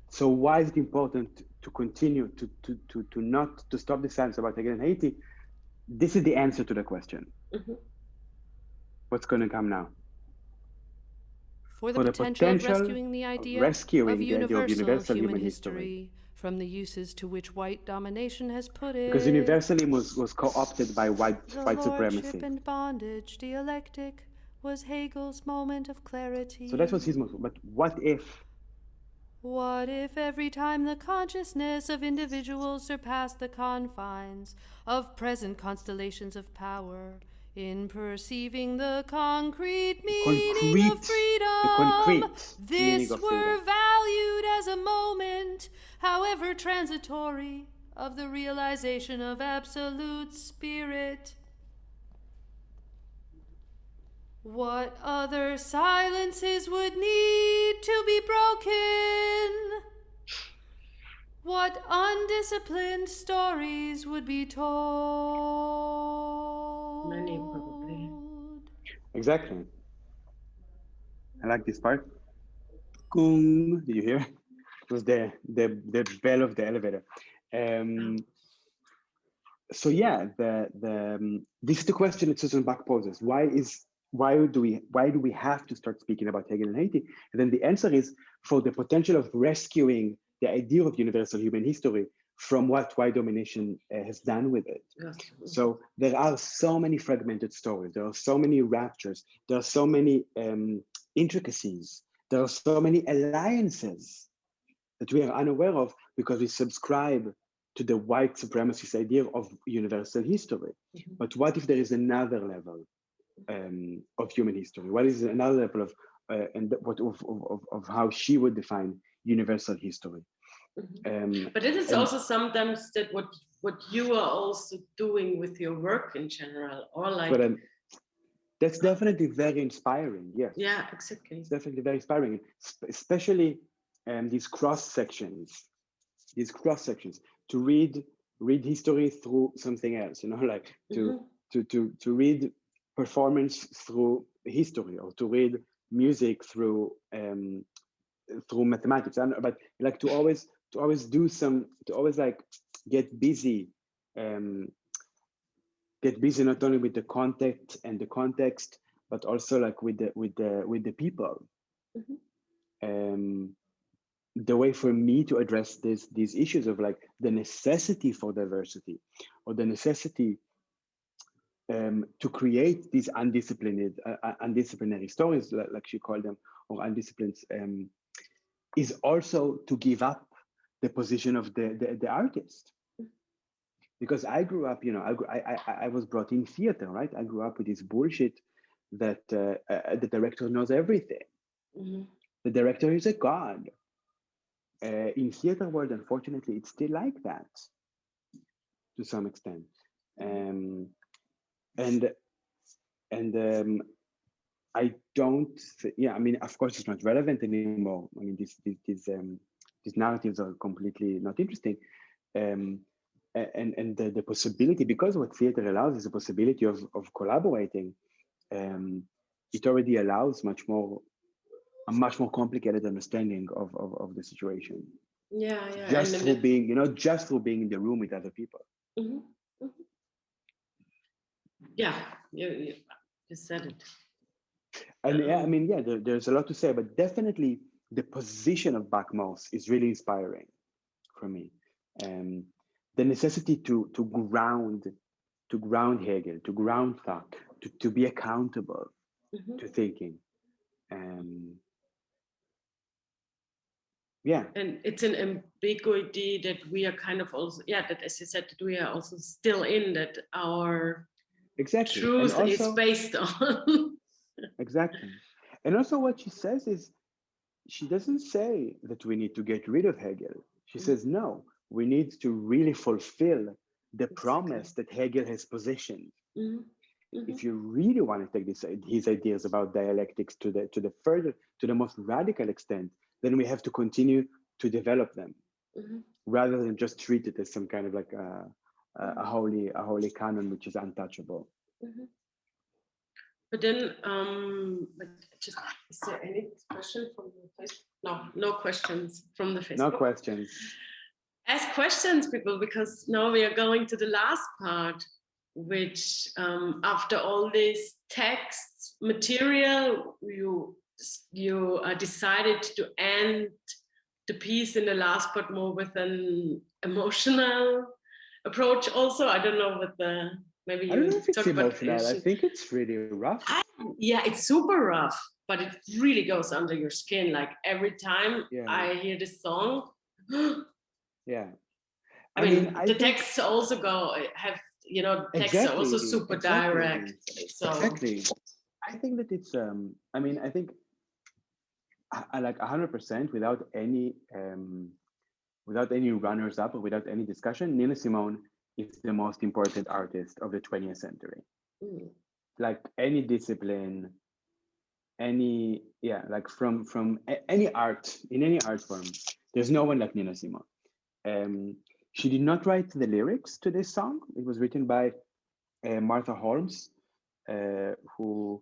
[SPEAKER 1] So why is it important to continue to not to stop the silence about Hegel and Haiti? This is the answer to the question. What's going to come now?
[SPEAKER 3] For the potential of rescuing the idea of universal human history from the uses to which white domination has put it.
[SPEAKER 1] Because universalism was co-opted by white supremacy.
[SPEAKER 3] Lordship and bondage dialectic was Hegel's moment of clarity.
[SPEAKER 1] So that was his moment. But what if?
[SPEAKER 3] What if every time the consciousness of individuals surpassed the confines of present constellations of power, in perceiving the concrete meaning of freedom, this were valued as a moment, however transitory, of the realization of absolute spirit? What other silences would need to be broken? What undisciplined stories would be told?
[SPEAKER 2] Many, probably.
[SPEAKER 1] Exactly. I like this part. Kung. Did you hear? It was the bell of the elevator. So yeah, this is the question that Susan Bach poses. Why do we have to start speaking about Hegel and Haiti? And then the answer is for the potential of rescuing the idea of universal human history from what white domination has done with it. Yes. So there are so many fragmented stories. There are so many raptures. There are so many intricacies. There are so many alliances that we are unaware of because we subscribe to the white supremacist idea of universal history. But what if there is another level of human history? What is another level of how she would define universal history?
[SPEAKER 2] But it is also sometimes that what you are also doing with your work in general, or like.
[SPEAKER 1] But that's definitely very inspiring. Yes.
[SPEAKER 2] Yeah, exactly.
[SPEAKER 1] It's definitely very inspiring, especially these cross sections. To read history through something else. Like to read performance through history, or to read music through mathematics. But like to always like get busy not only with the content and the context, but also like with the people. The way for me to address these issues of like the necessity for diversity, or the necessity to create these undisciplinary stories, like she called them, or undisciplined, is also to give up the position of the artist. Because I grew up, I was brought in theater, right? I grew up with this bullshit that the director knows everything. The director is a god. In theater world, unfortunately, it's still like that to some extent. I don't, I mean, of course, it's not relevant anymore. I mean, these narratives are completely not interesting. And the possibility, because what theater allows is the possibility of collaborating. It already allows a much more complicated understanding of the situation.
[SPEAKER 2] Yeah.
[SPEAKER 1] Just through being, just through being in the room with other people.
[SPEAKER 2] Yeah, you said it.
[SPEAKER 1] And I mean, there's a lot to say, but definitely the position of Backmouse is really inspiring for me. The necessity to ground Hegel, to ground thought, to be accountable to thinking. Yeah.
[SPEAKER 2] And it's an ambiguity that we are kind of also, yeah, that as you said, that we are also still in, that our truth
[SPEAKER 1] also,
[SPEAKER 2] is based on.
[SPEAKER 1] Exactly. And also what she says is, she doesn't say that we need to get rid of Hegel. She says, no, we need to really fulfill the promise that Hegel has positioned. If you really want to take his ideas about dialectics to the most radical extent, then we have to continue to develop them, rather than just treat it as some kind of like a holy canon which is untouchable.
[SPEAKER 2] But then, just, is there any question from the Facebook? No questions from the Facebook.
[SPEAKER 1] No questions.
[SPEAKER 2] Ask questions, people, because now we are going to the last part, which after all this text material, you decided to end the piece in the last part more with an emotional approach. Also, I don't know what the. Maybe you
[SPEAKER 1] I don't know if it's
[SPEAKER 2] talk about
[SPEAKER 1] emotional. I think it's really rough.
[SPEAKER 2] Yeah, it's super rough, but it really goes under your skin. Like every time I hear this song,
[SPEAKER 1] yeah.
[SPEAKER 2] I mean, the texts also texts are also super direct. So.
[SPEAKER 1] Exactly. I think that it's I think I like 100% without any runners up or without any discussion, Nina Simone is the most important artist of the 20th century. Like any discipline, like from any art, in any art form, there's no one like Nina Simone. She did not write the lyrics to this song. It was written by Martha Holmes, who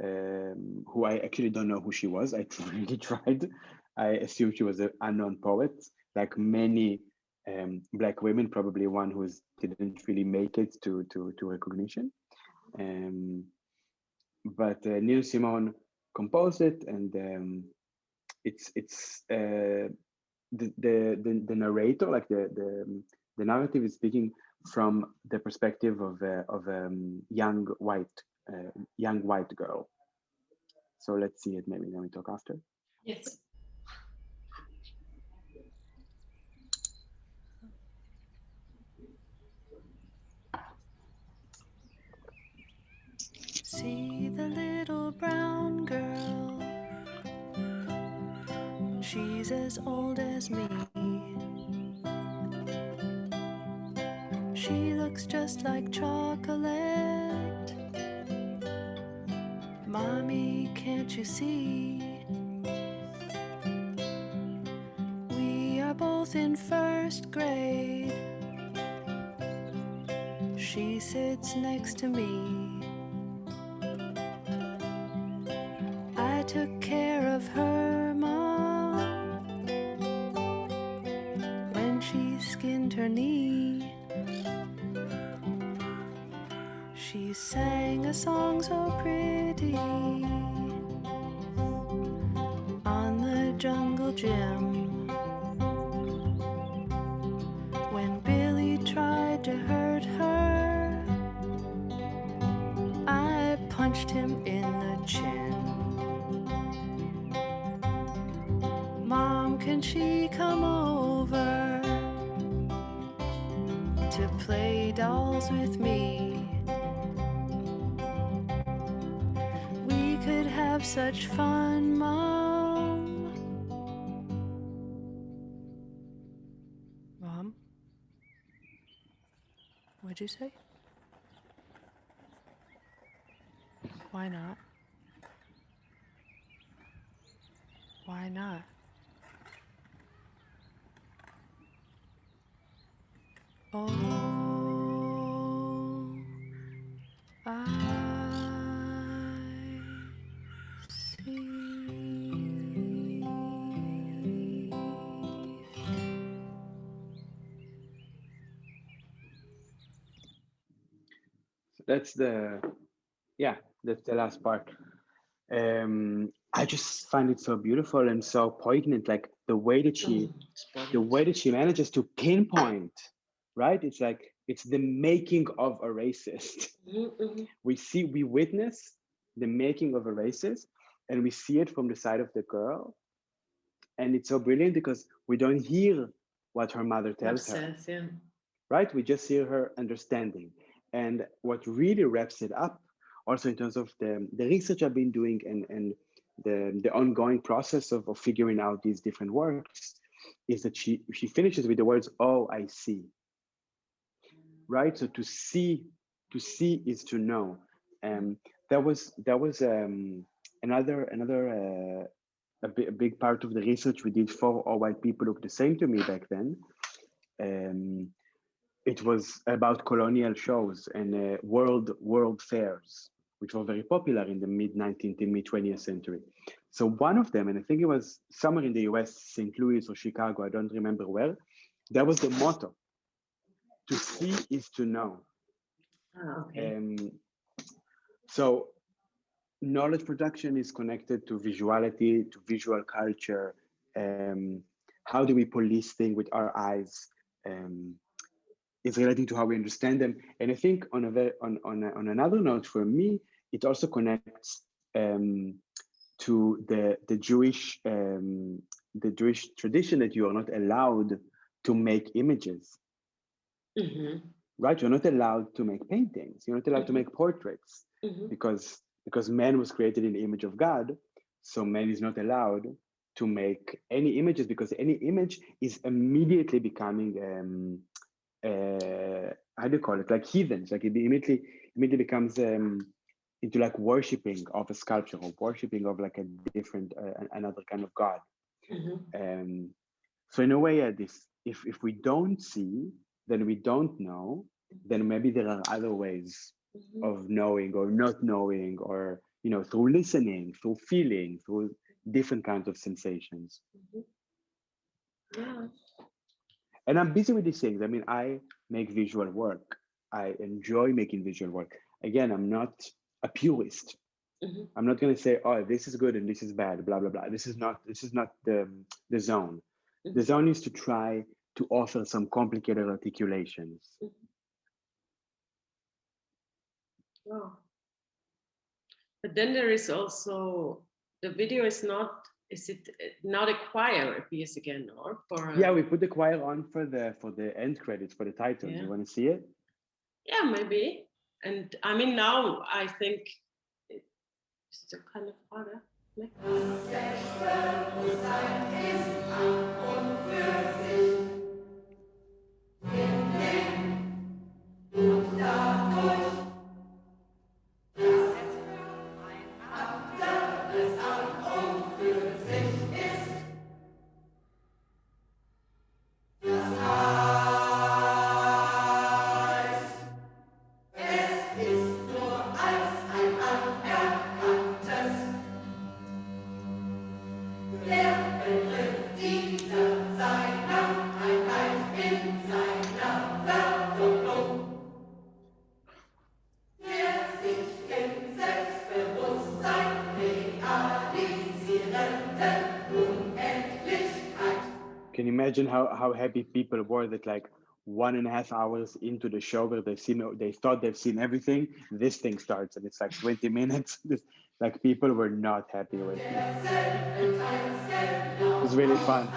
[SPEAKER 1] I actually don't know who she was. I really tried. I assumed she was an unknown poet, like many Black women, probably one who didn't really make it to recognition. But Nina Simone composed it, and it's the narrator, like the narrative is speaking from the perspective of young white girl. So let's see it. Maybe then we talk after.
[SPEAKER 2] Yes.
[SPEAKER 3] See the little brown girl, she's as old as me. She looks just like chocolate. Mommy, can't you see? We are both in first grade. She sits next to me. I took care of her mom when she skinned her knee. She sang a song so pretty on the jungle gym. When Billy tried to hurt her, I punched him in the chin. Mom, can she come over to play dolls with me? We could have such fun, Mom. Mom? What'd you say? Why not? Why not? Oh, I see.
[SPEAKER 1] So that's the last part. I just find it so beautiful and so poignant, like the way that she manages to pinpoint, right? It's like it's the making of a racist. We witness the making of a racist, and we see it from the side of the girl, And it's so brilliant because we don't hear what her mother tells her, right? We just hear her understanding. And what really wraps it up, also in terms of the research I've been doing and the ongoing process of figuring out these different works, is that she finishes with the words, "Oh, I see." Right? So to see is to know. That was another a big part of the research we did for All White People Look the Same to Me back then. It was about colonial shows and world fairs, which were very popular in the mid-19th and mid-20th century. So one of them, and I think it was somewhere in the US, St. Louis or Chicago, I don't remember where, that was the motto: to see is to know. So knowledge production is connected to visuality, to visual culture. How do we police things with our eyes? It's relating to how we understand them. And I think on another note, for me, it also connects to the Jewish tradition that you are not allowed to make images. Right? You're not allowed to make paintings. You're not allowed to make portraits because man was created in the image of God. So man is not allowed to make any images, because any image is immediately becoming how do you call it? Like heathens. Like it immediately becomes into like worshiping of a sculpture or worshiping of like a different another kind of God. So in a way, if we don't see, then we don't know. Then maybe there are other ways of knowing or not knowing, or through listening, through feeling, through different kinds of sensations. And I'm busy with these things. I mean, I make visual work. I enjoy making visual work. Again, I'm not a purist. I'm not going to say, oh, this is good and this is bad, blah, blah, blah. This is not the zone. The zone is to try to offer some complicated articulations.
[SPEAKER 2] Wow. But then there is also, the video is it not a choir piece again, or for
[SPEAKER 1] yeah, we put the choir on for the end credits, for the title. You want to see it?
[SPEAKER 2] Yeah, maybe. And I mean, now I think it's still kind of harder.
[SPEAKER 1] Imagine how happy people were that like 1.5 hours into the show where they thought they've seen everything, this thing starts and it's like 20 minutes. Like people were not happy with it. It was really fun.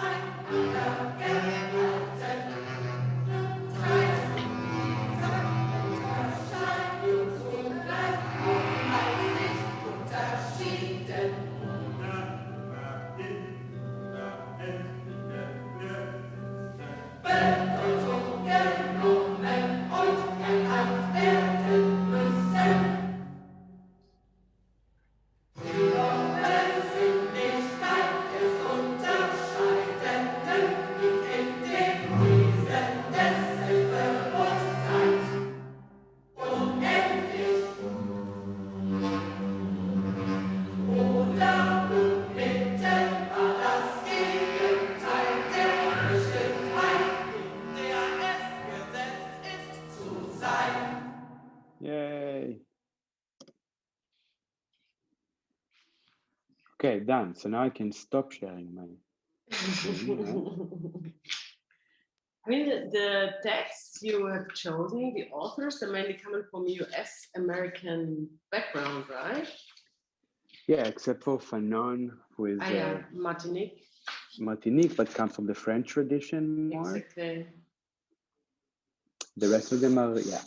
[SPEAKER 1] Okay, done. So now I can stop sharing my screen.
[SPEAKER 2] I mean, the texts you have chosen, the authors are mainly coming from US American background, right?
[SPEAKER 1] Yeah, except for Fanon, who is
[SPEAKER 2] Martinique.
[SPEAKER 1] Martinique, but come from the French tradition more.
[SPEAKER 2] Exactly.
[SPEAKER 1] The rest of them are, yeah.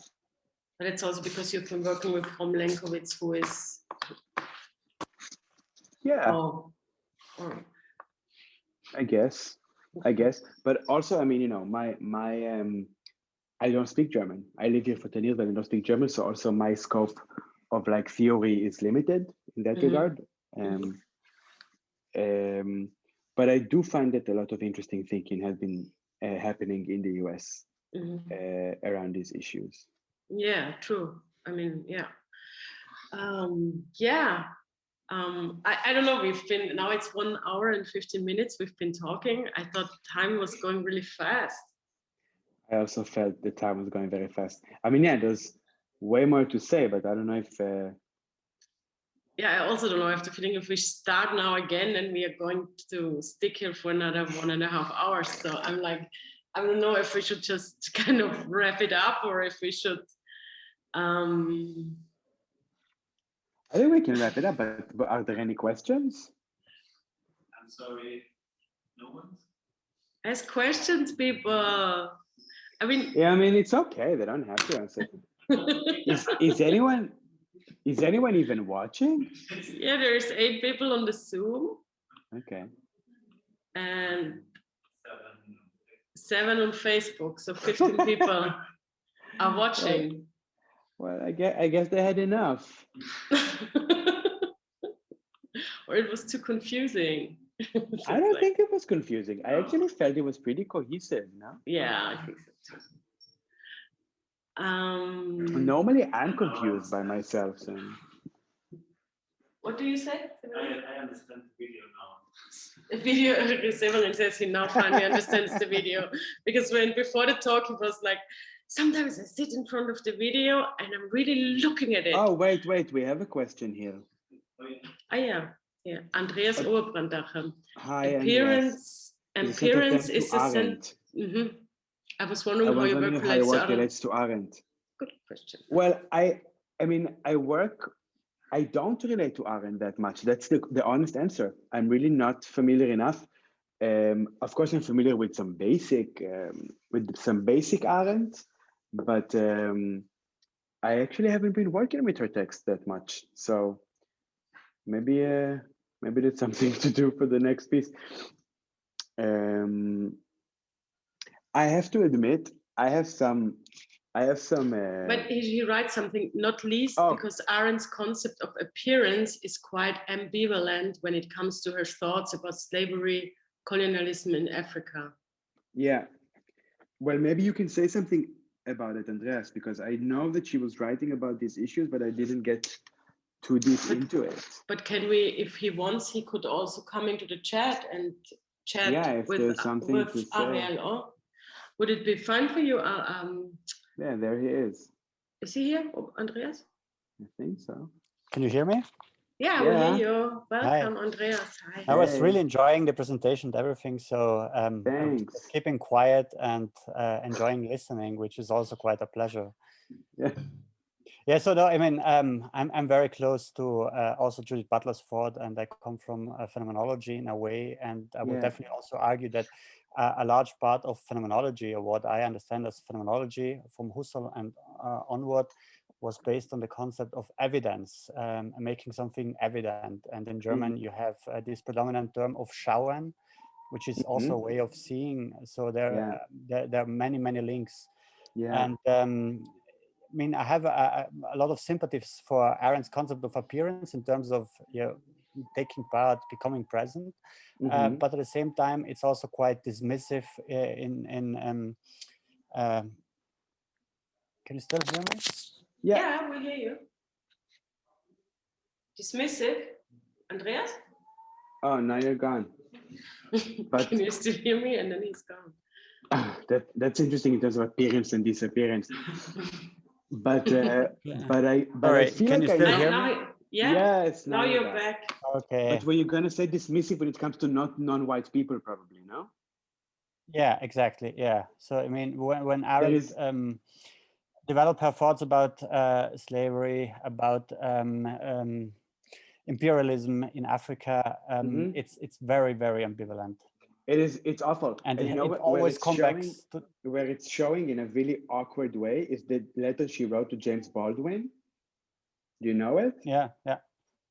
[SPEAKER 2] But it's also because you've been working with Rom Lenkowitz, who is...
[SPEAKER 1] Yeah.
[SPEAKER 2] Oh.
[SPEAKER 1] I guess. But also, I mean, you know, I don't speak German. I live here for 10 years, but I don't speak German. So also my scope of like theory is limited in that regard. But I do find that a lot of interesting thinking has been happening in the US around these issues.
[SPEAKER 2] Yeah, true. I mean, yeah. I don't know, now it's 1 hour and 15 minutes we've been talking. I thought time was going really fast.
[SPEAKER 1] I also felt the time was going very fast. I mean, yeah, there's way more to say, but I don't know if...
[SPEAKER 2] Yeah, I also don't know. I have the feeling if we start now again and we are going to stick here for another 1.5 hours. So I'm like, I don't know if we should just kind of wrap it up or if we should...
[SPEAKER 1] I think we can wrap it up, but are there any questions?
[SPEAKER 4] I'm sorry, no one?
[SPEAKER 2] Ask questions, people. I mean...
[SPEAKER 1] Yeah, I mean, it's okay. They don't have to answer. Is anyone even watching?
[SPEAKER 2] Yeah, there's 8 people on the Zoom.
[SPEAKER 1] Okay.
[SPEAKER 2] And 7 on Facebook, so 15 people are watching.
[SPEAKER 1] Well, I guess they had enough.
[SPEAKER 2] Or it was too confusing.
[SPEAKER 1] I don't think it was confusing. I actually felt it was pretty cohesive, no?
[SPEAKER 2] Yeah, I think so too.
[SPEAKER 1] Normally, I'm confused by myself. So.
[SPEAKER 2] What do you say?
[SPEAKER 4] I understand the video now.
[SPEAKER 2] The video, Severin says he now finally understands the video. Because before the talk, he was like, sometimes I sit in front of the video and I'm really looking at it.
[SPEAKER 1] Oh, wait, we have a question here.
[SPEAKER 2] Yeah. Andreas Oberbrandacher.
[SPEAKER 1] Hi,
[SPEAKER 2] Appearance is a sense. I was wondering how your work
[SPEAKER 1] relates to Arendt.
[SPEAKER 2] Good question.
[SPEAKER 1] Well, I don't relate to Arendt that much. That's the honest answer. I'm really not familiar enough. Of course, I'm familiar with some basic Arendt, but I actually haven't been working with her text that much. So maybe that's something to do for the next piece. I have to admit, I have some.
[SPEAKER 2] But he writes something, not least because Arendt's concept of appearance is quite ambivalent when it comes to her thoughts about slavery, colonialism in Africa.
[SPEAKER 1] Yeah. Well, maybe you can say something about it, Andreas, because I know that she was writing about these issues, but I didn't get too deep into it.
[SPEAKER 2] But can we, if he wants, he could also come into the chat and chat with Ariel. Oh, would it be fine for you?
[SPEAKER 1] Yeah, there he is.
[SPEAKER 2] Is he here, Andreas?
[SPEAKER 1] I think so.
[SPEAKER 5] Can you hear me?
[SPEAKER 2] Yeah, we hear you. Welcome,
[SPEAKER 5] Hi.
[SPEAKER 2] Andreas. Hi.
[SPEAKER 5] I was really enjoying the presentation and everything, so
[SPEAKER 1] thanks.
[SPEAKER 5] just keeping quiet and enjoying listening, which is also quite a pleasure. Yeah. So no, I mean, I'm very close to also Judith Butler's thought, and I come from phenomenology in a way, and I would definitely also argue that a large part of phenomenology, or what I understand as phenomenology from Husserl and onward, was based on the concept of evidence, making something evident. And in German, you have this predominant term of schauen, which is also a way of seeing. So there are many, many links. Yeah. And I mean, I have a lot of sympathies for Arendt's concept of appearance in terms of taking part, becoming present. But at the same time, it's also quite dismissive can you still hear me?
[SPEAKER 2] Yeah, we hear you. Dismissive, Andreas?
[SPEAKER 1] Oh, now you're gone.
[SPEAKER 2] But can you still hear me? And then he's gone.
[SPEAKER 1] That's interesting in terms of appearance and disappearance. But I feel
[SPEAKER 5] can you still hear me?
[SPEAKER 1] Yes.
[SPEAKER 2] Now you're back.
[SPEAKER 5] Okay.
[SPEAKER 1] But were you gonna say dismissive when it comes to non-white people, probably, no?
[SPEAKER 5] Yeah, exactly. Yeah. So I mean, when Arendt developed her thoughts about slavery, about imperialism in Africa, it's very, very ambivalent.
[SPEAKER 1] It's awful.
[SPEAKER 5] And
[SPEAKER 1] you know
[SPEAKER 5] it
[SPEAKER 1] what?
[SPEAKER 5] always comes back to,
[SPEAKER 1] where it's showing in a really awkward way is the letter she wrote to James Baldwin. Do you know it?
[SPEAKER 5] yeah.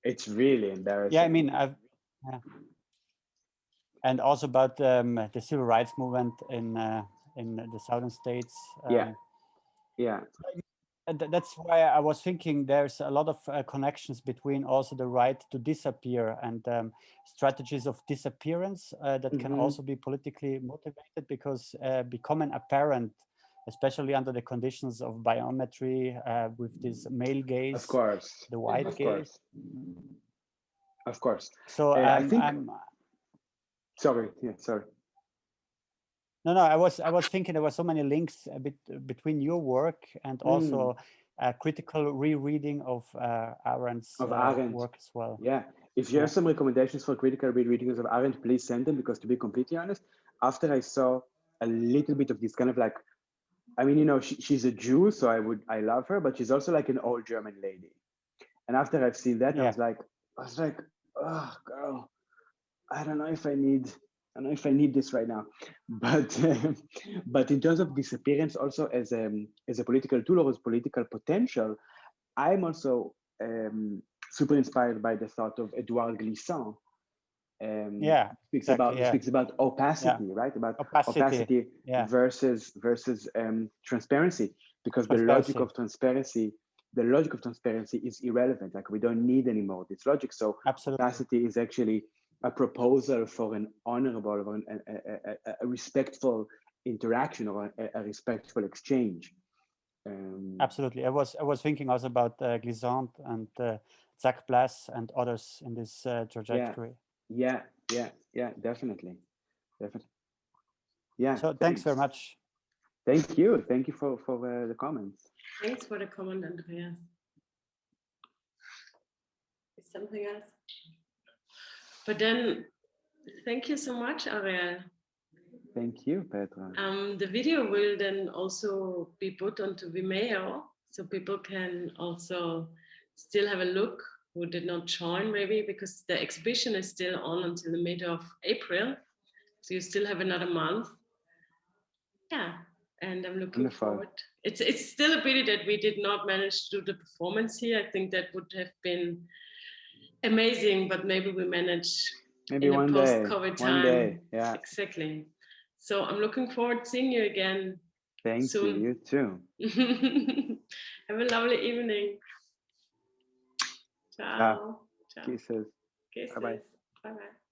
[SPEAKER 1] It's really embarrassing.
[SPEAKER 5] Yeah, I mean, and also about the civil rights movement in the southern states.
[SPEAKER 1] Yeah.
[SPEAKER 5] That's why I was thinking there's a lot of connections between also the right to disappear and strategies of disappearance that can also be politically motivated, because becoming apparent, especially under the conditions of biometry with this male gaze,
[SPEAKER 1] of course,
[SPEAKER 5] the white gaze.
[SPEAKER 1] Of course.
[SPEAKER 5] So
[SPEAKER 1] I think. Sorry.
[SPEAKER 5] No, I was thinking there were so many links between your work and also a critical rereading of Arendt's work as well.
[SPEAKER 1] Yeah, if you have some recommendations for critical rereadings of Arendt, please send them, because to be completely honest, after I saw a little bit of this kind of like, I mean, you know, she's a Jew, so I love her, but she's also like an old German lady. And after I've seen that, I was like, oh, girl, I don't know if I need this right now, but in terms of disappearance, also as a political tool or as political potential, I'm also super inspired by the thought of Edouard Glissant. Speaks about opacity, right? About opacity versus transparency, because the logic of transparency is irrelevant. Like, we don't need any more this logic. So opacity is actually a proposal for an honorable, or a respectful interaction, or a respectful exchange.
[SPEAKER 5] Absolutely. I was thinking also about Glissant and Zach Blass and others in this trajectory.
[SPEAKER 1] Yeah, definitely. Yeah.
[SPEAKER 5] So thanks very much.
[SPEAKER 1] Thank you for the comments.
[SPEAKER 2] Thanks for the comment, Andreas. Is something else? But then, thank you so much, Ariel.
[SPEAKER 1] Thank you, Petra.
[SPEAKER 2] The video will then also be put onto Vimeo, so people can also still have a look who did not join, maybe, because the exhibition is still on until the mid of April. So you still have another month. Yeah, and I'm looking forward. It's still a pity that we did not manage to do the performance here. I think that would have been amazing, but maybe we manage
[SPEAKER 1] maybe
[SPEAKER 2] in
[SPEAKER 1] one
[SPEAKER 2] a post-COVID time.
[SPEAKER 1] One day, yeah.
[SPEAKER 2] Exactly. So I'm looking forward to seeing you again.
[SPEAKER 1] Thank
[SPEAKER 2] soon.
[SPEAKER 1] You too.
[SPEAKER 2] Have a lovely evening. Ciao.
[SPEAKER 1] Kisses.
[SPEAKER 2] Kisses.
[SPEAKER 1] Bye-bye.
[SPEAKER 2] Bye-bye.